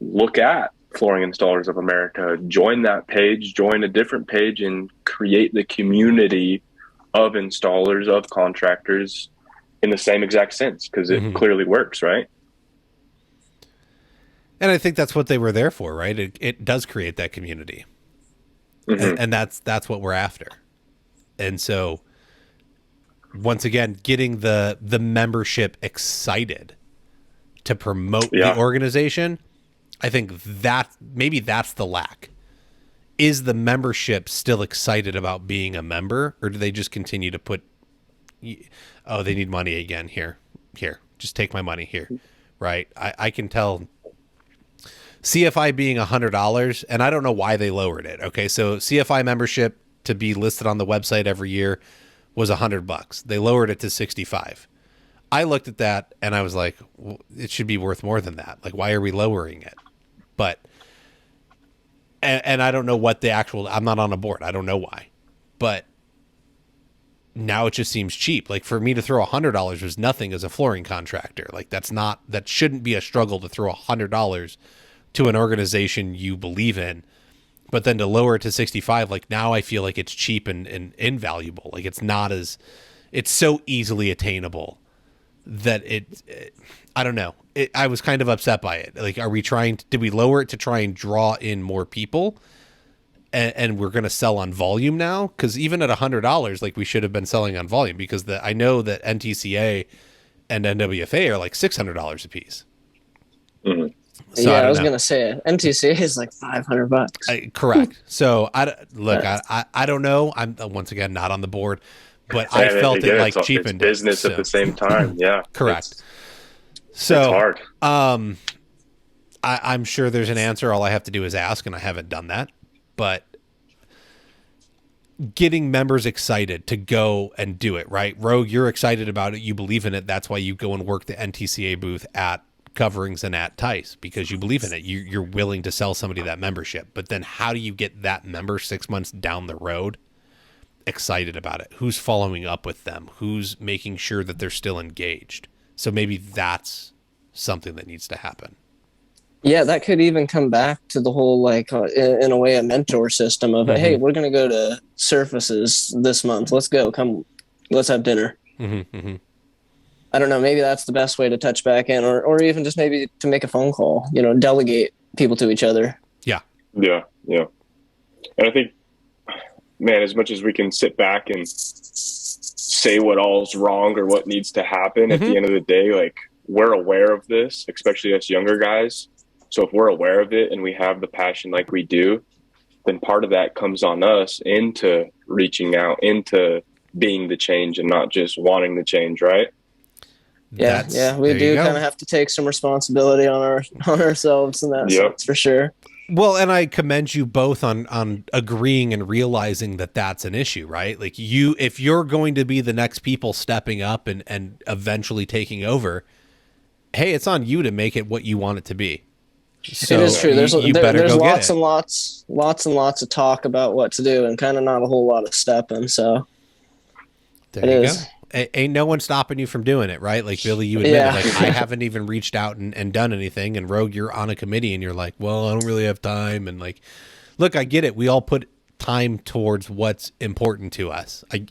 look at Flooring Installers of America, join that page, join a different page and create the community of installers, of contractors in the same exact sense, because it clearly works, right? And I think that's what they were there for, right? It does create that community. And that's what we're after. And so once again, getting the membership excited to promote the organization, I think that maybe that's the lack. Is the membership still excited about being a member, or do they just continue to put, oh, they need money again, here, just take my money here, right? I can tell CFI being $100, and I don't know why they lowered it. Okay, so CFI membership to be listed on the website every year was $100. They lowered it to $65. I looked at that and I was like, well, it should be worth more than that. Like, why are we lowering it? But, and I don't know what the actual, I'm not on a board. I don't know why, but now it just seems cheap. Like for me to throw $100 was nothing as a flooring contractor. Like that shouldn't be a struggle to throw $100 to an organization you believe in. But then to lower it to 65, like now I feel like it's cheap and invaluable. Like it's so easily attainable that I don't know. I was kind of upset by it. Like, did we lower it to try and draw in more people? And we're going to sell on volume now? Because even at $100, like we should have been selling on volume, because I know that NTCA and NWFA are like $600 a piece. Mm-hmm. So I was going to say NTCA is like $500. Correct. So I don't know. I'm once again not on the board, but I felt it like cheapened business at the same time. Yeah, correct. It's hard. I'm sure there's an answer. All I have to do is ask, and I haven't done that. But getting members excited to go and do it, right? Rogue, you're excited about it. You believe in it. That's why you go and work the NTCA booth at Coverings and at Tice, because you believe in it. You're willing to sell somebody that membership. But then how do you get that member 6 months down the road excited about it? Who's following up with them? Who's making sure that they're still engaged? So maybe that's something that needs to happen. Yeah, that could even come back to the whole, like, in a way, a mentor system of, hey, we're going to go to Surfaces this month. Let's go. Come, let's have dinner. I don't know. Maybe that's the best way to touch back in, or even just maybe to make a phone call, delegate people to each other. Yeah. And I think, man, as much as we can sit back and say what all's wrong or what needs to happen, at the end of the day, like, we're aware of this, especially us younger guys. So if we're aware of it and we have the passion like we do, then part of that comes on us into reaching out, into being the change and not just wanting the change, right? Yeah, we do kind of have to take some responsibility on ourselves in that sense, for sure. Well, and I commend you both on agreeing and realizing that that's an issue, right? Like if you're going to be the next people stepping up and eventually taking over, hey, it's on you to make it what you want it to be. So it is true. There's lots and lots of talk about what to do and kind of not a whole lot of stepping. So there you go. ain't no one stopping you from doing it, right? Like Billy, you admitted, Yeah. like I haven't even reached out and done anything. And Rogue, you're on a committee and you're like, well, I don't really have time. And like, look, I get it. We all put time towards what's important to us. I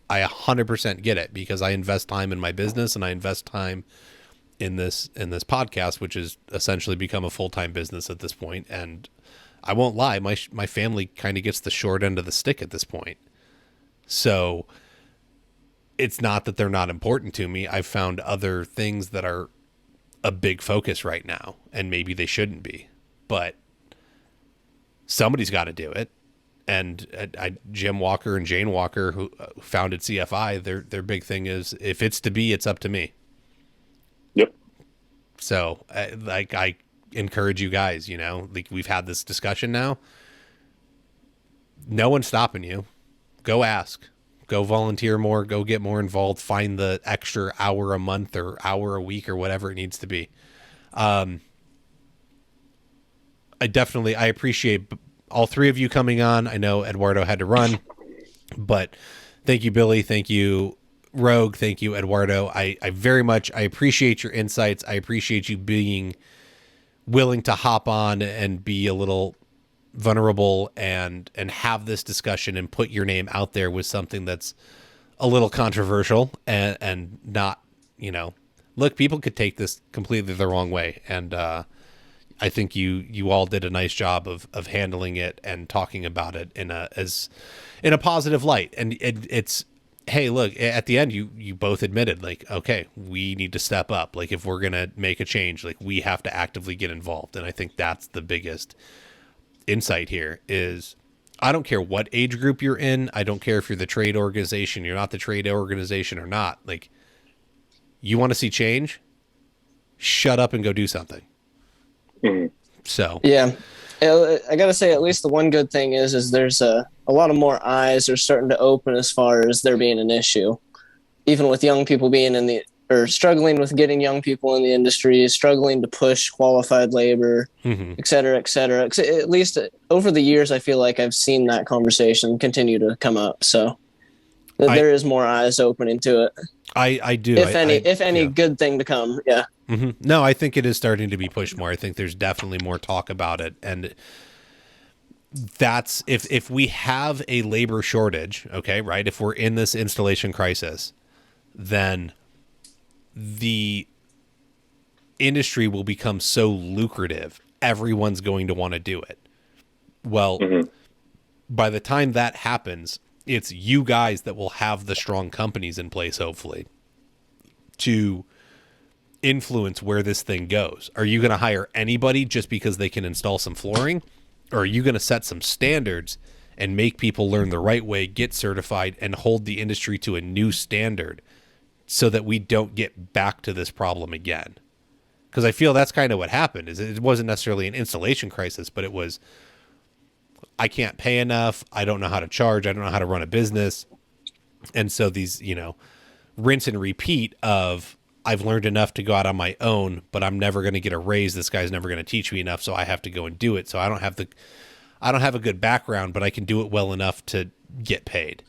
100% get it because I invest time in my business and I invest time in this podcast, which has essentially become a full-time business at this point. And I won't lie, my family kind of gets the short end of the stick at this point. So it's not that they're not important to me. I've found other things that are a big focus right now, and maybe they shouldn't be, but somebody's got to do it. And Jim Walker and Jane Walker, who founded CFI, their big thing is, if it's to be, it's up to me. Yep. So I encourage you guys, like we've had this discussion now. No one's stopping you. Go ask. Go volunteer more. Go get more involved. Find the extra hour a month or hour a week or whatever it needs to be. I appreciate all three of you coming on. I know Eduardo had to run, but thank you, Billy. Thank you, Rogue. Thank you, Eduardo. I appreciate your insights. I appreciate you being willing to hop on and be a little vulnerable and have this discussion and put your name out there with something that's a little controversial and not, look, people could take this completely the wrong way. And, I think you all did a nice job of handling it and talking about it in a positive light. And it's, hey, look, at the end, you both admitted, like, okay, we need to step up. Like, if we're going to make a change, like, we have to actively get involved. And I think that's the biggest insight here is, I don't care what age group you're in. I don't care if you're the trade organization, you're not the trade organization or not. Like, you want to see change? Shut up and go do something. So Yeah, I gotta say, at least the one good thing is there's a lot of more eyes are starting to open as far as there being an issue, even with young people being struggling with getting young people in the industry, struggling to push qualified labor, et cetera, et cetera. At least over the years, I feel like I've seen that conversation continue to come up. So there is more eyes opening to it. I do. If any good thing to come. Yeah. Mm-hmm. No, I think it is starting to be pushed more. I think there's definitely more talk about it. And that's, if we have a labor shortage, okay, right? If we're in this installation crisis, then the industry will become so lucrative. Everyone's going to want to do it. Well, by the time that happens, it's you guys that will have the strong companies in place, hopefully, to influence where this thing goes. Are you going to hire anybody just because they can install some flooring? Or are you going to set some standards and make people learn the right way, get certified, and hold the industry to a new standard so that we don't get back to this problem again? Because I feel that's kind of what happened. Is it wasn't necessarily an installation crisis, but it was, I can't pay enough. I don't know how to charge. I don't know how to run a business. And so these, rinse and repeat of, I've learned enough to go out on my own, but I'm never going to get a raise. This guy's never going to teach me enough, so I have to go and do it. So I don't have a good background, but I can do it well enough to get paid.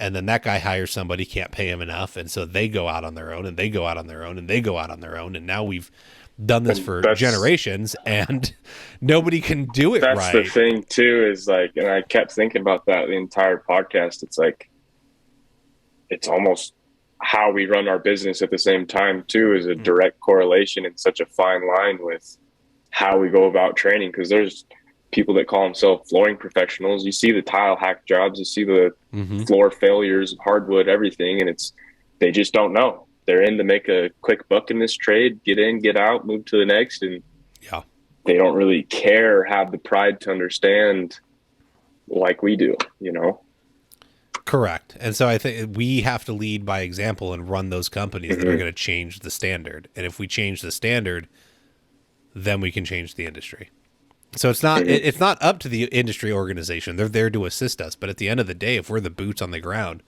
And then that guy hires somebody, can't pay him enough, and so they go out on their own, and they go out on their own, and they go out on their own, and now we've done this for generations, and nobody can do it right. That's the thing too, is like, and I kept thinking about that the entire podcast. It's like, it's almost how we run our business at the same time too is a direct correlation and such a fine line with how we go about training. Because there's people that call themselves flooring professionals. You see the tile hack jobs, you see the floor failures, hardwood, everything, and they just don't know. They're in to make a quick buck in this trade, get in, get out, move to the next, and they don't really care or have the pride to understand like we do, Correct. And so I think we have to lead by example and run those companies that are going to change the standard. And if we change the standard, then we can change the industry. So it's not up to the industry organization. They're there to assist us. But at the end of the day, if we're the boots on the ground,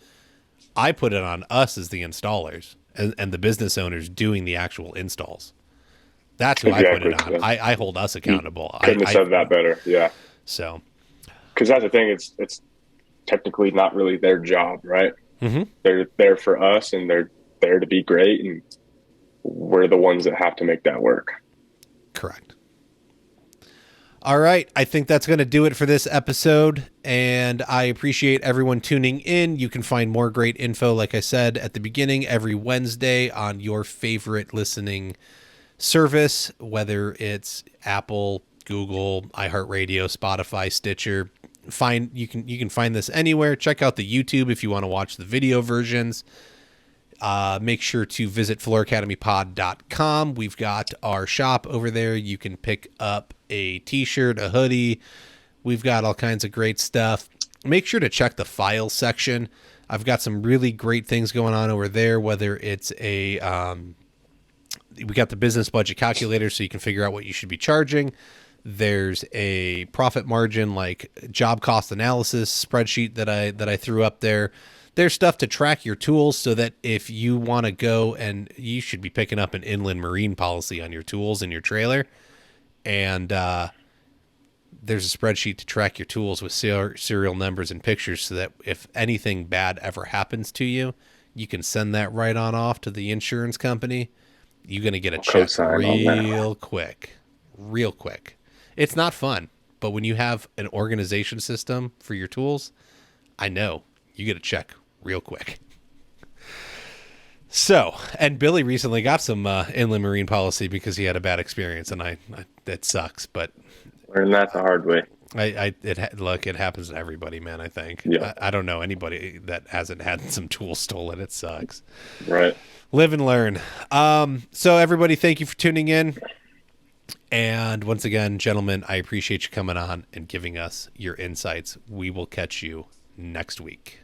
I put it on us as the installers and the business owners doing the actual installs. That's who I put it on. I hold us accountable. Couldn't have said that better. Yeah. So, because that's the thing. It's technically not really their job, right? They're there for us, and they're there to be great, and we're the ones that have to make that work. Correct. All right. I think that's going to do it for this episode, and I appreciate everyone tuning in. You can find more great info, like I said at the beginning, every Wednesday on your favorite listening service, whether it's Apple, Google, iHeartRadio, Spotify, Stitcher. You can find this anywhere. Check out the YouTube if you want to watch the video versions. Make sure to visit flooracademypod.com. We've got our shop over there. You can pick up a t-shirt, a hoodie. We've got all kinds of great stuff. Make sure to check the files section. I've got some really great things going on over there, whether it's we got the business budget calculator so you can figure out what you should be charging. There's a profit margin, like job cost analysis spreadsheet that I threw up there. There's stuff to track your tools so that if you want to go, and you should be picking up an inland marine policy on your tools in your trailer. And there's a spreadsheet to track your tools with serial numbers and pictures so that if anything bad ever happens to you, you can send that right on off to the insurance company. You're going to get a check real quick. It's not fun, but when you have an organization system for your tools, I know you get a check real quick. So, and Billy recently got some inland marine policy because he had a bad experience, and that sucks, but Learn that the hard way. It happens to everybody, man. I think. Yeah. I don't know anybody that hasn't had some tools stolen. It sucks. Right. Live and learn. So everybody, thank you for tuning in. And once again, gentlemen, I appreciate you coming on and giving us your insights. We will catch you next week.